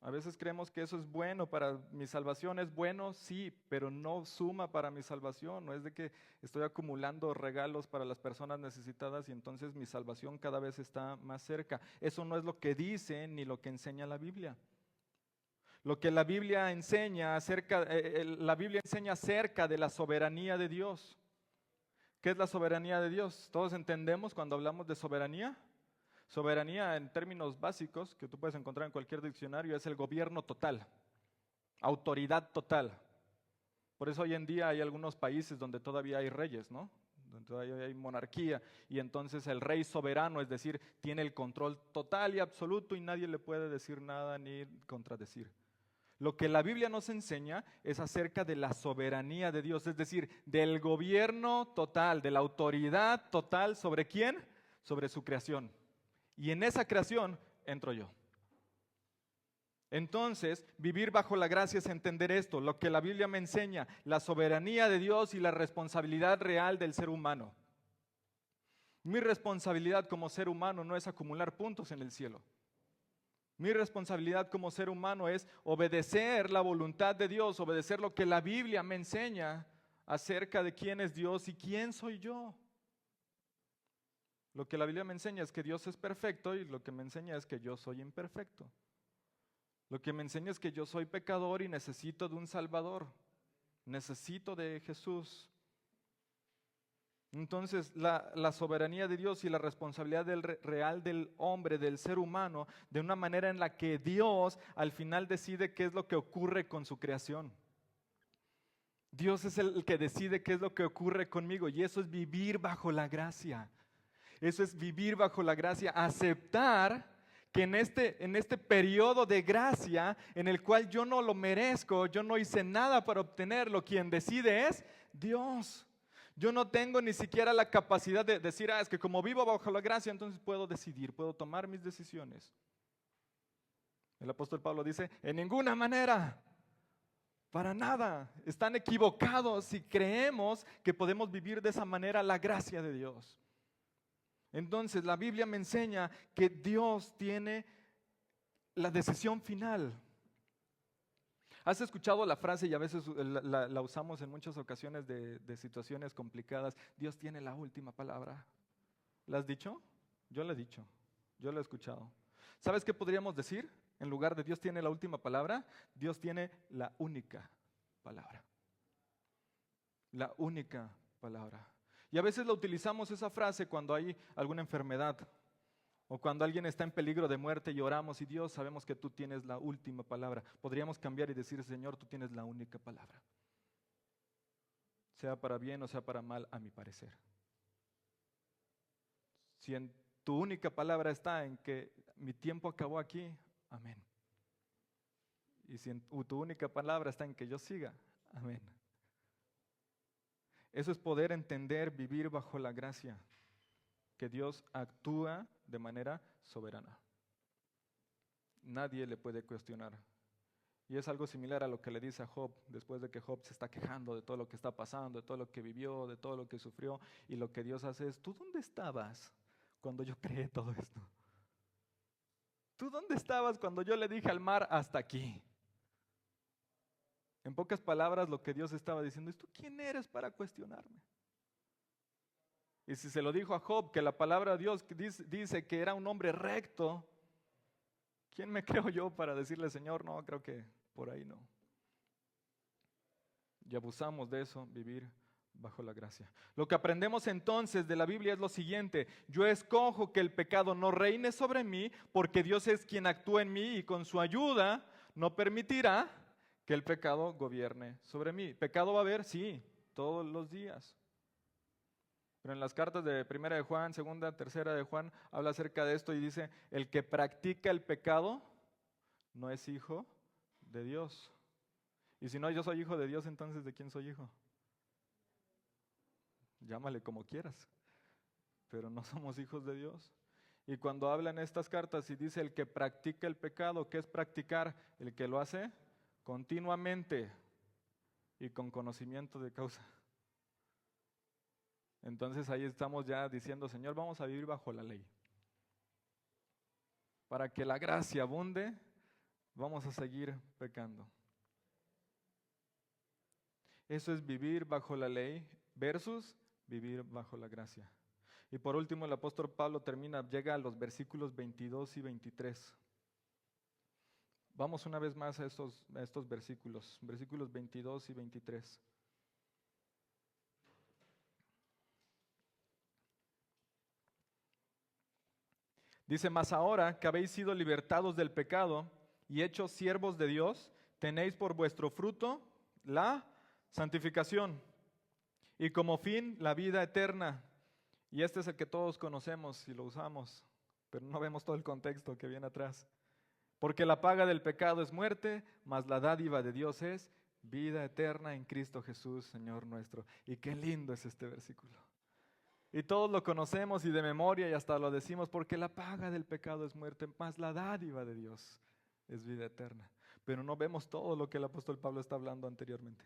A veces creemos que eso es bueno para mi salvación. ¿Es bueno? Sí, pero no suma para mi salvación. No es de que estoy acumulando regalos para las personas necesitadas y entonces mi salvación cada vez está más cerca. Eso no es lo que dice ni lo que enseña la Biblia. Lo que la Biblia enseña acerca de la soberanía de Dios. ¿Qué es la soberanía de Dios? ¿Todos entendemos cuando hablamos de soberanía? Soberanía en términos básicos, que tú puedes encontrar en cualquier diccionario, es el gobierno total, autoridad total. Por eso hoy en día hay algunos países donde todavía hay reyes, ¿no? Donde todavía hay monarquía y entonces el rey soberano, es decir, tiene el control total y absoluto y nadie le puede decir nada ni contradecir. Lo que la Biblia nos enseña es acerca de la soberanía de Dios, es decir, del gobierno total, de la autoridad total, ¿sobre quién? Sobre su creación. Y en esa creación entro yo. Entonces, vivir bajo la gracia es entender esto, lo que la Biblia me enseña, la soberanía de Dios y la responsabilidad real del ser humano. Mi responsabilidad como ser humano no es acumular puntos en el cielo. Mi responsabilidad como ser humano es obedecer la voluntad de Dios, obedecer lo que la Biblia me enseña acerca de quién es Dios y quién soy yo. Lo que la Biblia me enseña es que Dios es perfecto y lo que me enseña es que yo soy imperfecto. Lo que me enseña es que yo soy pecador y necesito de un Salvador. Necesito de Jesús. Entonces, la soberanía de Dios y la responsabilidad real del hombre, del ser humano, de una manera en la que Dios al final decide qué es lo que ocurre con su creación. Dios es el que decide qué es lo que ocurre conmigo, y eso es vivir bajo la gracia. Eso es vivir bajo la gracia, aceptar que en este periodo de gracia en el cual yo no lo merezco, yo no hice nada para obtenerlo, quien decide es Dios. Yo no tengo ni siquiera la capacidad de decir, es que como vivo bajo la gracia, entonces puedo decidir, puedo tomar mis decisiones. El apóstol Pablo dice, en ninguna manera, para nada. Están equivocados si creemos que podemos vivir de esa manera la gracia de Dios. Entonces la Biblia me enseña que Dios tiene la decisión final. ¿Has escuchado la frase y a veces la usamos en muchas ocasiones de situaciones complicadas? Dios tiene la última palabra. ¿La has dicho? Yo la he dicho, yo la he escuchado. ¿Sabes qué podríamos decir? En lugar de Dios tiene la última palabra, Dios tiene la única palabra. La única palabra. Y a veces la utilizamos esa frase cuando hay alguna enfermedad o cuando alguien está en peligro de muerte y oramos y Dios, sabemos que tú tienes la última palabra. Podríamos cambiar y decir, Señor, tú tienes la única palabra. Sea para bien o sea para mal, a mi parecer. Si en tu única palabra está en que mi tiempo acabó aquí, amén. Y si tu única palabra está en que yo siga, amén. Eso es poder entender, vivir bajo la gracia, que Dios actúa de manera soberana. Nadie le puede cuestionar. Y es algo similar a lo que le dice a Job, después de que Job se está quejando de todo lo que está pasando, de todo lo que vivió, de todo lo que sufrió, y lo que Dios hace es, ¿tú dónde estabas cuando yo creé todo esto? ¿Tú dónde estabas cuando yo le dije al mar hasta aquí? En pocas palabras, lo que Dios estaba diciendo es, ¿tú quién eres para cuestionarme? Y si se lo dijo a Job, que la palabra de Dios dice que era un hombre recto, ¿quién me creo yo para decirle, Señor, no, creo que por ahí no? Y abusamos de eso, vivir bajo la gracia. Lo que aprendemos entonces de la Biblia es lo siguiente: yo escojo que el pecado no reine sobre mí, porque Dios es quien actúa en mí y con su ayuda no permitirá que el pecado gobierne sobre mí. ¿Pecado va a haber? Sí, todos los días. Pero en las cartas de 1 de Juan, 2, 3 de Juan, habla acerca de esto y dice, el que practica el pecado no es hijo de Dios. Y si no yo soy hijo de Dios, entonces ¿de quién soy hijo? Llámale como quieras, pero no somos hijos de Dios. Y cuando habla en estas cartas y dice el que practica el pecado, ¿qué es practicar? El que lo hace continuamente y con conocimiento de causa. Entonces ahí estamos ya diciendo, Señor, vamos a vivir bajo la ley. Para que la gracia abunde, vamos a seguir pecando. Eso es vivir bajo la ley versus vivir bajo la gracia. Y por último, el apóstol Pablo llega a los versículos 22 y 23. Vamos una vez más a estos versículos 22 y 23. Dice, mas ahora que habéis sido libertados del pecado y hechos siervos de Dios, tenéis por vuestro fruto la santificación y como fin la vida eterna. Y este es el que todos conocemos y lo usamos, pero no vemos todo el contexto que viene atrás. Porque la paga del pecado es muerte, mas la dádiva de Dios es vida eterna en Cristo Jesús, Señor nuestro. Y qué lindo es este versículo. Y todos lo conocemos y de memoria y hasta lo decimos, porque la paga del pecado es muerte, mas la dádiva de Dios es vida eterna. Pero no vemos todo lo que el apóstol Pablo está hablando anteriormente.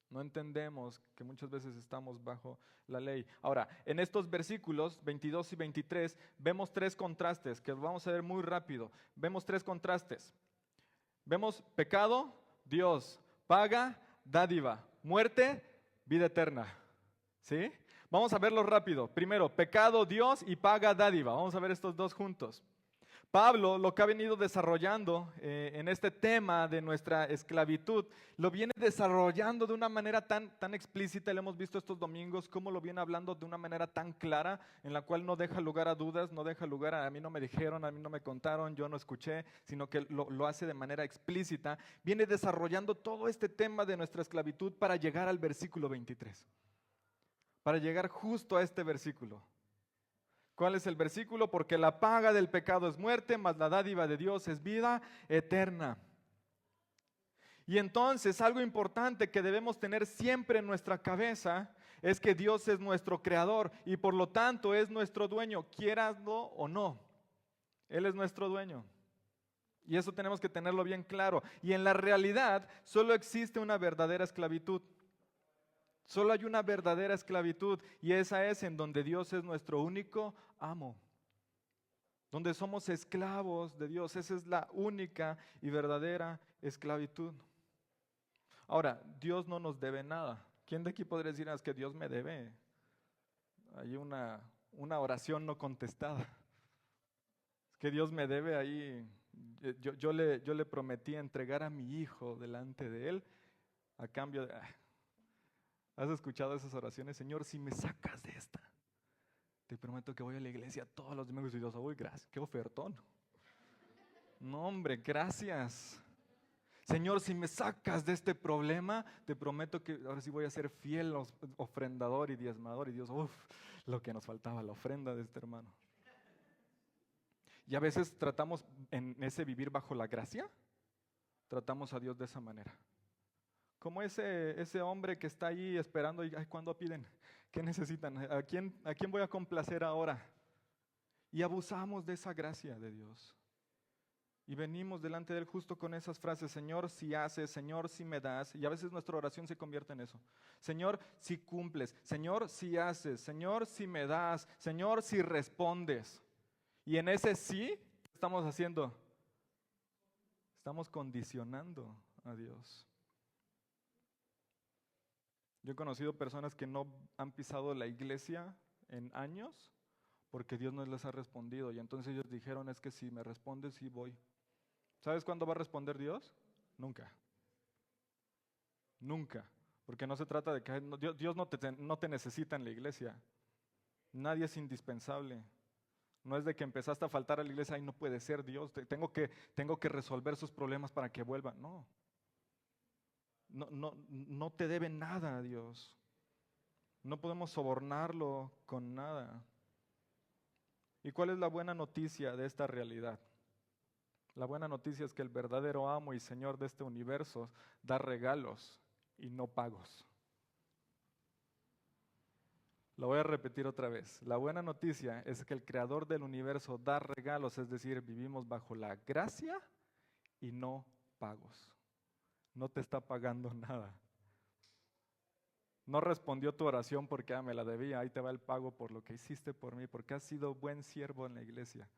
No entendemos que muchas veces estamos bajo la ley. Ahora, en estos versículos 22 y 23 vemos tres contrastes que vamos a ver muy rápido. Vemos tres contrastes. Vemos pecado, Dios, paga, dádiva, muerte, vida eterna. ¿Sí? Vamos a verlo rápido. Primero, pecado, Dios y paga, dádiva. Vamos a ver estos dos juntos. Pablo lo que ha venido desarrollando en este tema de nuestra esclavitud, lo viene desarrollando de una manera tan explícita, lo hemos visto estos domingos, cómo lo viene hablando de una manera tan clara, en la cual no deja lugar a dudas, no deja lugar a mí no me dijeron, a mí no me contaron, yo no escuché, sino que lo hace de manera explícita. Viene desarrollando todo este tema de nuestra esclavitud para llegar al versículo 23, para llegar justo a este versículo. ¿Cuál es el versículo? Porque la paga del pecado es muerte, mas la dádiva de Dios es vida eterna. Y entonces algo importante que debemos tener siempre en nuestra cabeza es que Dios es nuestro creador y por lo tanto es nuestro dueño, quieranlo o no. Él es nuestro dueño. Y eso tenemos que tenerlo bien claro. Y en la realidad solo existe una verdadera esclavitud. Solo hay una verdadera esclavitud y esa es en donde Dios es nuestro único amo. Donde somos esclavos de Dios. Esa es la única y verdadera esclavitud. Ahora, Dios no nos debe nada. ¿Quién de aquí podría decir que Dios me debe? Hay una oración no contestada. Es que Dios me debe ahí. Yo le prometí entregar a mi hijo delante de él a cambio de... ¿Has escuchado esas oraciones? Señor, si me sacas de esta, te prometo que voy a la iglesia todos los domingos. Y Dios, uy, gracias, qué ofertón. No, hombre, gracias. Señor, si me sacas de este problema, te prometo que ahora sí voy a ser fiel ofrendador y diezmador. Y Dios, uff, lo que nos faltaba, la ofrenda de este hermano. Y a veces tratamos en ese vivir bajo la gracia, tratamos a Dios de esa manera. Como ese hombre que está ahí esperando, y ¿cuándo piden? ¿Qué necesitan? ¿A quién voy a complacer ahora? Y abusamos de esa gracia de Dios. Y venimos delante de Él justo con esas frases, Señor, si haces, Señor, si me das. Y a veces nuestra oración se convierte en eso. Señor, si cumples, Señor, si haces, Señor, si me das, Señor, si respondes. Y en ese sí, ¿qué estamos haciendo? Estamos condicionando a Dios. Yo he conocido personas que no han pisado la iglesia en años porque Dios no les ha respondido. Y entonces ellos dijeron, es que si me respondes, sí voy. ¿Sabes cuándo va a responder Dios? Nunca. Nunca. Porque no se trata de que Dios no te necesita en la iglesia. Nadie es indispensable. No es de que empezaste a faltar a la iglesia y no puede ser Dios. Tengo que resolver sus problemas para que vuelvan. No. No te debe nada a Dios. No podemos sobornarlo con nada. ¿Y cuál es la buena noticia de esta realidad? La buena noticia es que el verdadero amo y Señor de este universo da regalos y no pagos. Lo voy a repetir otra vez. La buena noticia es que el creador del universo da regalos, es decir, vivimos bajo la gracia y no pagos. No te está pagando nada. No respondió tu oración porque me la debía, ahí te va el pago por lo que hiciste por mí, porque has sido buen siervo en la iglesia.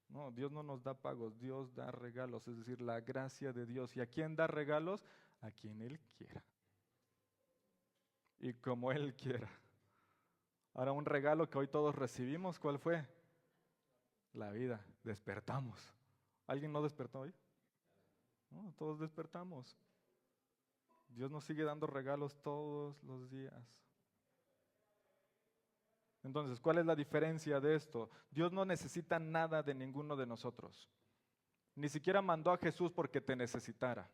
No, Dios no nos da pagos, Dios da regalos, es decir, la gracia de Dios. ¿Y a quién da regalos? A quien Él quiera. Y como Él quiera. Ahora un regalo que hoy todos recibimos, ¿cuál fue? La vida, despertamos. ¿Alguien no despertó hoy? No, todos despertamos. Dios nos sigue dando regalos todos los días. Entonces, ¿cuál es la diferencia de esto? Dios no necesita nada de ninguno de nosotros. Ni siquiera mandó a Jesús porque te necesitara.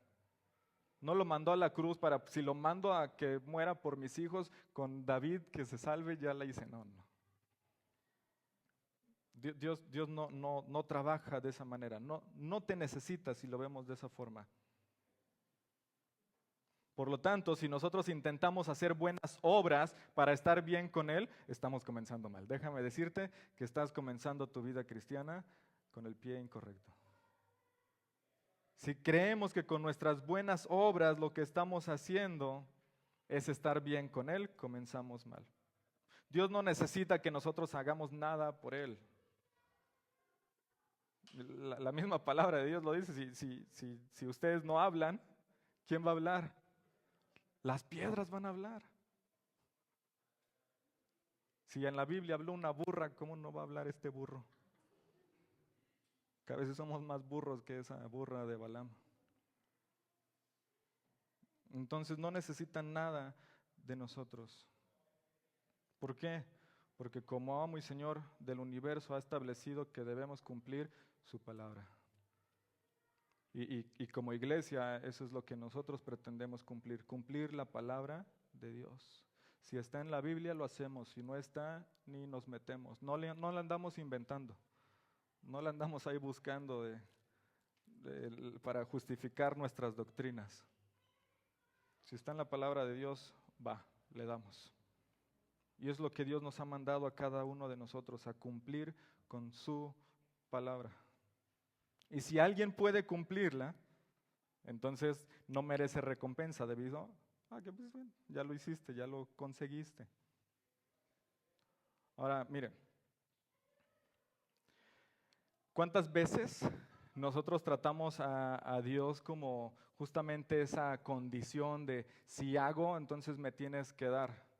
No lo mandó a la cruz para, si lo mando a que muera por mis hijos, con David que se salve, ya la hice. No. Dios no trabaja de esa manera. No te necesita si lo vemos de esa forma. Por lo tanto, si nosotros intentamos hacer buenas obras para estar bien con Él, estamos comenzando mal. Déjame decirte que estás comenzando tu vida cristiana con el pie incorrecto. Si creemos que con nuestras buenas obras lo que estamos haciendo es estar bien con Él, comenzamos mal. Dios no necesita que nosotros hagamos nada por Él. La misma palabra de Dios lo dice, si ustedes no hablan, ¿quién va a hablar? Las piedras van a hablar. Si en la Biblia habló una burra, ¿cómo no va a hablar este burro? Que a veces somos más burros que esa burra de Balaam. Entonces no necesitan nada de nosotros. ¿Por qué? Porque como amo y Señor del universo ha establecido que debemos cumplir su palabra. Y como iglesia, eso es lo que nosotros pretendemos cumplir la palabra de Dios. Si está en la Biblia, lo hacemos. Si no está, ni nos metemos. No la andamos inventando. No la andamos ahí buscando para justificar nuestras doctrinas. Si está en la palabra de Dios, le damos. Y es lo que Dios nos ha mandado a cada uno de nosotros, a cumplir con su palabra. Y si alguien puede cumplirla, entonces no merece recompensa debido a que pues, ya lo hiciste, ya lo conseguiste. Ahora, mire, ¿cuántas veces nosotros tratamos a Dios como justamente esa condición de si hago, entonces me tienes que dar?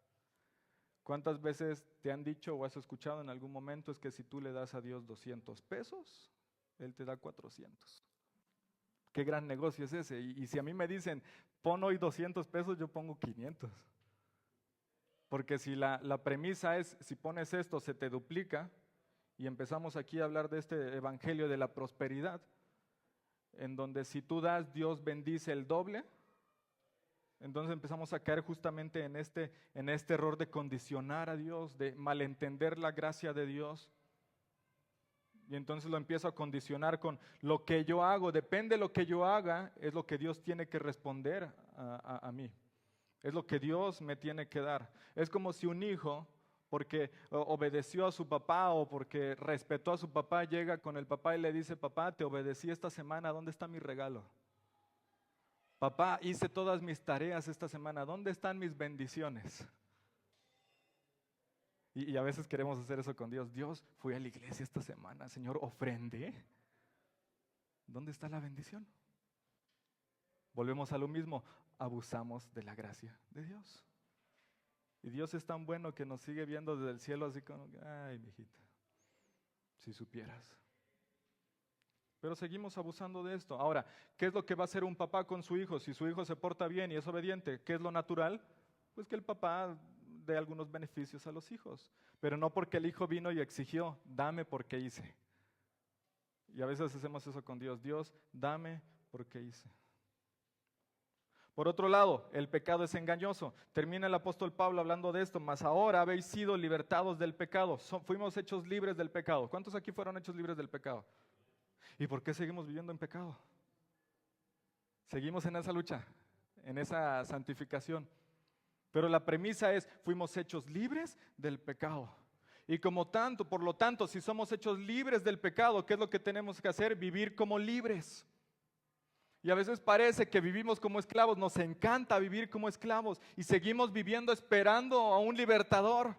¿Cuántas veces te han dicho o has escuchado en algún momento es que si tú le das a Dios 200 pesos, Él te da 400? Qué gran negocio es ese. Y si a mí me dicen, pon hoy 200 pesos, yo pongo 500. Porque si la premisa es, si pones esto, se te duplica, y empezamos aquí a hablar de este evangelio de la prosperidad, en donde si tú das, Dios bendice el doble. Entonces empezamos a caer justamente en este error de condicionar a Dios, de malentender la gracia de Dios. Y entonces lo empiezo a condicionar con lo que yo hago. Depende de lo que yo haga, es lo que Dios tiene que responder a mí. Es lo que Dios me tiene que dar. Es como si un hijo, porque obedeció a su papá o porque respetó a su papá, llega con el papá y le dice, papá, te obedecí esta semana, ¿dónde está mi regalo? Papá, hice todas mis tareas esta semana, ¿dónde están mis bendiciones? Y a veces queremos hacer eso con Dios. Dios, fui a la iglesia esta semana, Señor, ofrendé. ¿Dónde está la bendición? Volvemos a lo mismo, abusamos de la gracia de Dios. Y Dios es tan bueno que nos sigue viendo desde el cielo así como, ay, mijita, si supieras. Pero seguimos abusando de esto. Ahora, ¿qué es lo que va a hacer un papá con su hijo? Si su hijo se porta bien y es obediente, ¿qué es lo natural? Pues que el papá dé algunos beneficios a los hijos. Pero no porque el hijo vino y exigió, dame porque hice. Y a veces hacemos eso con Dios. Dios, dame porque hice. Por otro lado, el pecado es engañoso. Termina el apóstol Pablo hablando de esto, mas ahora habéis sido libertados del pecado. Fuimos hechos libres del pecado. ¿Cuántos aquí fueron hechos libres del pecado? ¿Y por qué seguimos viviendo en pecado? Seguimos en esa lucha, en esa santificación. Pero la premisa es, fuimos hechos libres del pecado. Y por lo tanto, si somos hechos libres del pecado, ¿qué es lo que tenemos que hacer? Vivir como libres. Y a veces parece que vivimos como esclavos, nos encanta vivir como esclavos y seguimos viviendo esperando a un libertador.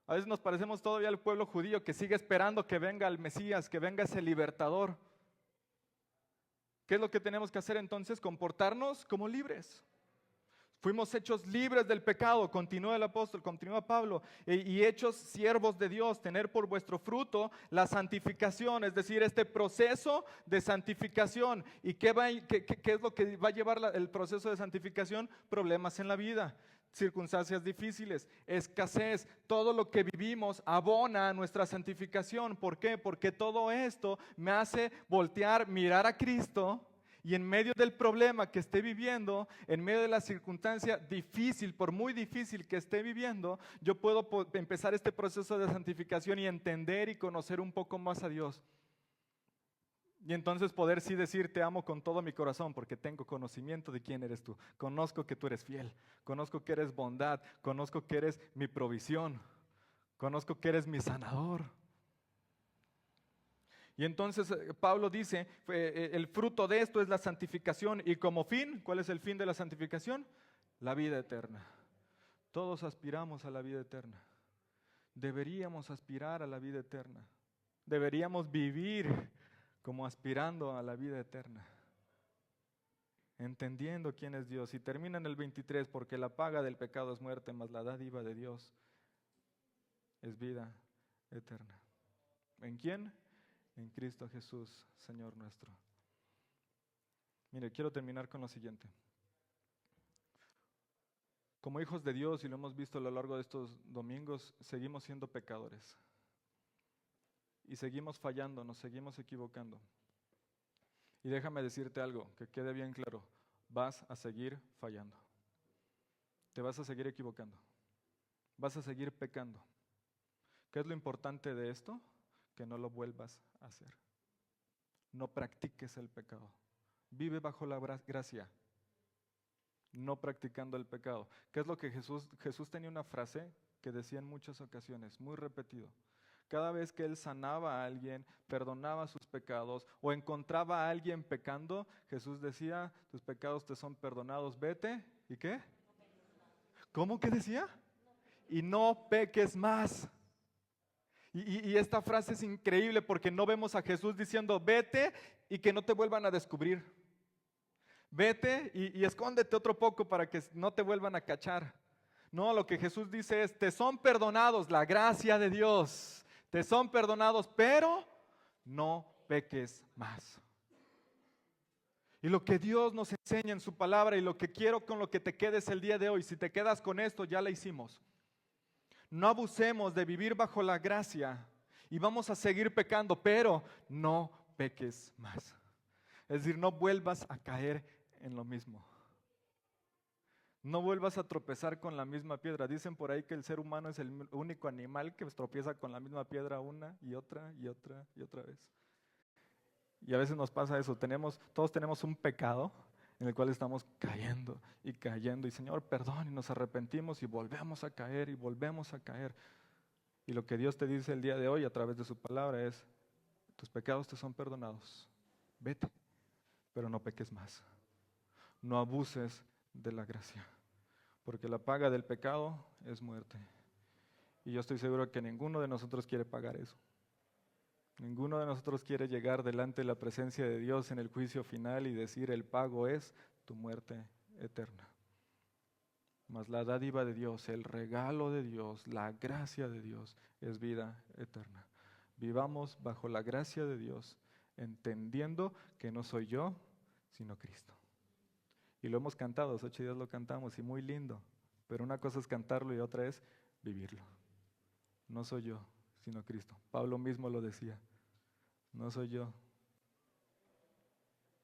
A veces nos parecemos todavía al pueblo judío que sigue esperando que venga el Mesías, que venga ese libertador. ¿Qué es lo que tenemos que hacer entonces? Comportarnos como libres. Fuimos hechos libres del pecado, continúa el apóstol, continúa Pablo, y hechos siervos de Dios, tener por vuestro fruto la santificación, es decir, este proceso de santificación. ¿Y qué es lo que va a llevar el proceso de santificación? Problemas en la vida, circunstancias difíciles, escasez, todo lo que vivimos abona a nuestra santificación. ¿Por qué? Porque todo esto me hace voltear, mirar a Cristo. Y en medio del problema que esté viviendo, en medio de la circunstancia difícil, por muy difícil que esté viviendo, yo puedo empezar este proceso de santificación y entender y conocer un poco más a Dios. Y entonces poder sí decir, te amo con todo mi corazón, porque tengo conocimiento de quién eres tú. Conozco que tú eres fiel, conozco que eres bondad, conozco que eres mi provisión, conozco que eres mi sanador. Y entonces Pablo dice, el fruto de esto es la santificación y como fin, ¿cuál es el fin de la santificación? La vida eterna. Todos aspiramos a la vida eterna. Deberíamos aspirar a la vida eterna. Deberíamos vivir como aspirando a la vida eterna. Entendiendo quién es Dios. Y termina en el 23, porque la paga del pecado es muerte, mas la dádiva de Dios es vida eterna. ¿En quién? en Cristo Jesús, Señor nuestro. Mire, quiero terminar con lo siguiente. Como hijos de Dios, y lo hemos visto a lo largo de estos domingos, seguimos siendo pecadores. Y seguimos fallando, nos seguimos equivocando. Y déjame decirte algo, que quede bien claro, vas a seguir fallando. Te vas a seguir equivocando. Vas a seguir pecando. ¿Qué es lo importante de esto? Que no lo vuelvas a hacer. No practiques el pecado. Vive bajo la gracia, no practicando el pecado. ¿Qué es lo que Jesús tenía una frase que decía en muchas ocasiones, muy repetido? Cada vez que Él sanaba a alguien, perdonaba sus pecados o encontraba a alguien pecando, Jesús decía, tus pecados te son perdonados, vete, ¿y qué? ¿Cómo que decía? Y no peques más. Y esta frase es increíble porque no vemos a Jesús diciendo, vete y que no te vuelvan a descubrir. Vete y escóndete otro poco para que no te vuelvan a cachar. No, lo que Jesús dice es, te son perdonados, la gracia de Dios. Te son perdonados, pero no peques más. Y lo que Dios nos enseña en su palabra y lo que quiero con lo que te quedes el día de hoy, si te quedas con esto, ya la hicimos. No abusemos de vivir bajo la gracia y vamos a seguir pecando, pero no peques más. Es decir, no vuelvas a caer en lo mismo. No vuelvas a tropezar con la misma piedra. Dicen por ahí que el ser humano es el único animal que tropieza con la misma piedra una y otra y otra y otra vez. Y a veces nos pasa eso, todos tenemos un pecado en el cual estamos cayendo y cayendo. Y Señor, perdón, y nos arrepentimos y volvemos a caer y volvemos a caer. Y lo que Dios te dice el día de hoy a través de su palabra es, tus pecados te son perdonados, vete, pero no peques más. No abuses de la gracia, porque la paga del pecado es muerte. Y yo estoy seguro que ninguno de nosotros quiere pagar eso. Ninguno de nosotros quiere llegar delante de la presencia de Dios en el juicio final y decir el pago es tu muerte eterna. Mas la dádiva de Dios, el regalo de Dios, la gracia de Dios es vida eterna. Vivamos bajo la gracia de Dios, entendiendo que no soy yo, sino Cristo. Y lo hemos cantado, los 8 días lo cantamos y muy lindo, pero una cosa es cantarlo y otra es vivirlo. No soy yo, sino Cristo. Pablo mismo lo decía, no soy yo.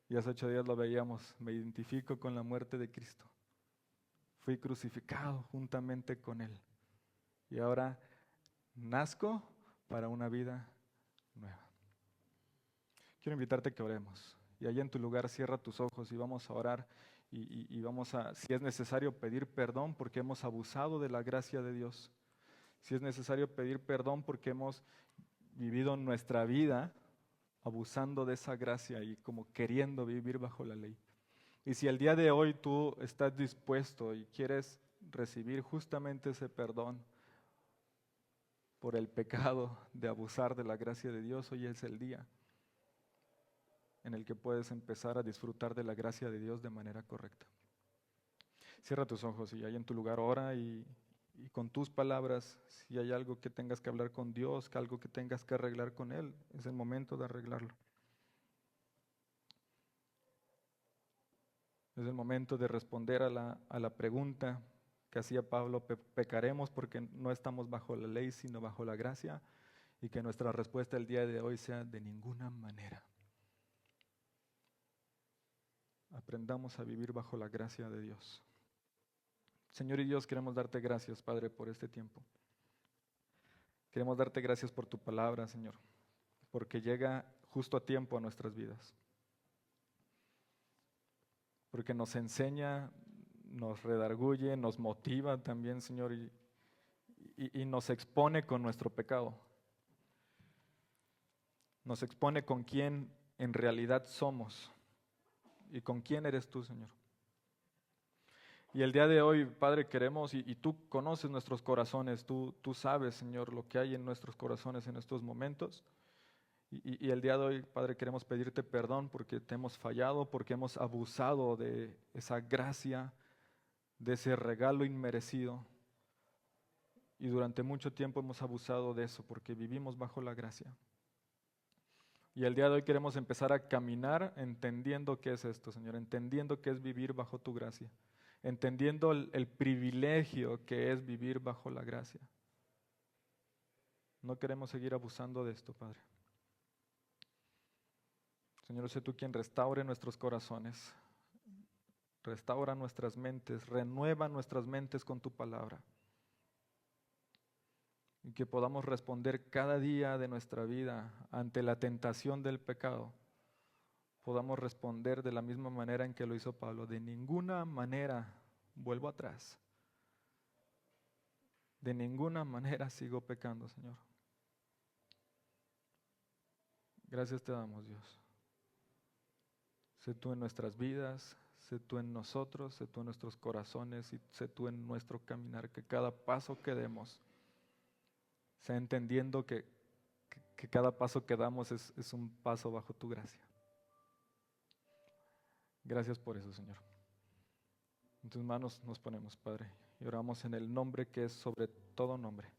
Y hace 8 días lo veíamos, me identifico con la muerte de Cristo. Fui crucificado juntamente con Él. Y ahora nazco para una vida nueva. Quiero invitarte a que oremos. Y allá en tu lugar cierra tus ojos y vamos a orar. Y vamos a, si es necesario, pedir perdón porque hemos abusado de la gracia de Dios. Si es necesario pedir perdón porque hemos vivido nuestra vida abusando de esa gracia y como queriendo vivir bajo la ley. Y si el día de hoy tú estás dispuesto y quieres recibir justamente ese perdón por el pecado de abusar de la gracia de Dios, hoy es el día en el que puedes empezar a disfrutar de la gracia de Dios de manera correcta. Cierra tus ojos y ahí en tu lugar ora y con tus palabras, si hay algo que tengas que hablar con Dios, que algo que tengas que arreglar con Él, es el momento de arreglarlo. Es el momento de responder a la pregunta que hacía Pablo, pecaremos porque no estamos bajo la ley, sino bajo la gracia, y que nuestra respuesta el día de hoy sea de ninguna manera. Aprendamos a vivir bajo la gracia de Dios. Señor y Dios, queremos darte gracias, Padre, por este tiempo. Queremos darte gracias por tu palabra, Señor, porque llega justo a tiempo a nuestras vidas. Porque nos enseña, nos redarguye, nos motiva también, Señor, y nos expone con nuestro pecado. Nos expone con quién en realidad somos y con quién eres tú, Señor. Y el día de hoy, Padre, queremos, y tú conoces nuestros corazones, tú sabes, Señor, lo que hay en nuestros corazones en estos momentos. Y el día de hoy, Padre, queremos pedirte perdón porque te hemos fallado, porque hemos abusado de esa gracia, de ese regalo inmerecido. Y durante mucho tiempo hemos abusado de eso porque vivimos bajo la gracia. Y el día de hoy queremos empezar a caminar entendiendo qué es esto, Señor, entendiendo qué es vivir bajo tu gracia, entendiendo el privilegio que es vivir bajo la gracia. No queremos seguir abusando de esto, Padre. Señor, sé tú quien restaure nuestros corazones, restaura nuestras mentes, renueva nuestras mentes con tu palabra. Y que podamos responder cada día de nuestra vida ante la tentación del pecado. Podamos responder de la misma manera en que lo hizo Pablo. De ninguna manera vuelvo atrás. De ninguna manera sigo pecando, Señor. Gracias te damos, Dios. Sé tú en nuestras vidas, sé tú en nosotros, sé tú en nuestros corazones y sé tú en nuestro caminar. Que cada paso que demos sea entendiendo que cada paso que damos es un paso bajo tu gracia. Gracias por eso, Señor. En tus manos nos ponemos, Padre, y oramos en el nombre que es sobre todo nombre,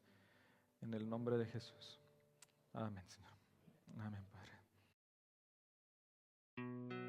en el nombre de Jesús. Amén, Señor. Amén, Padre.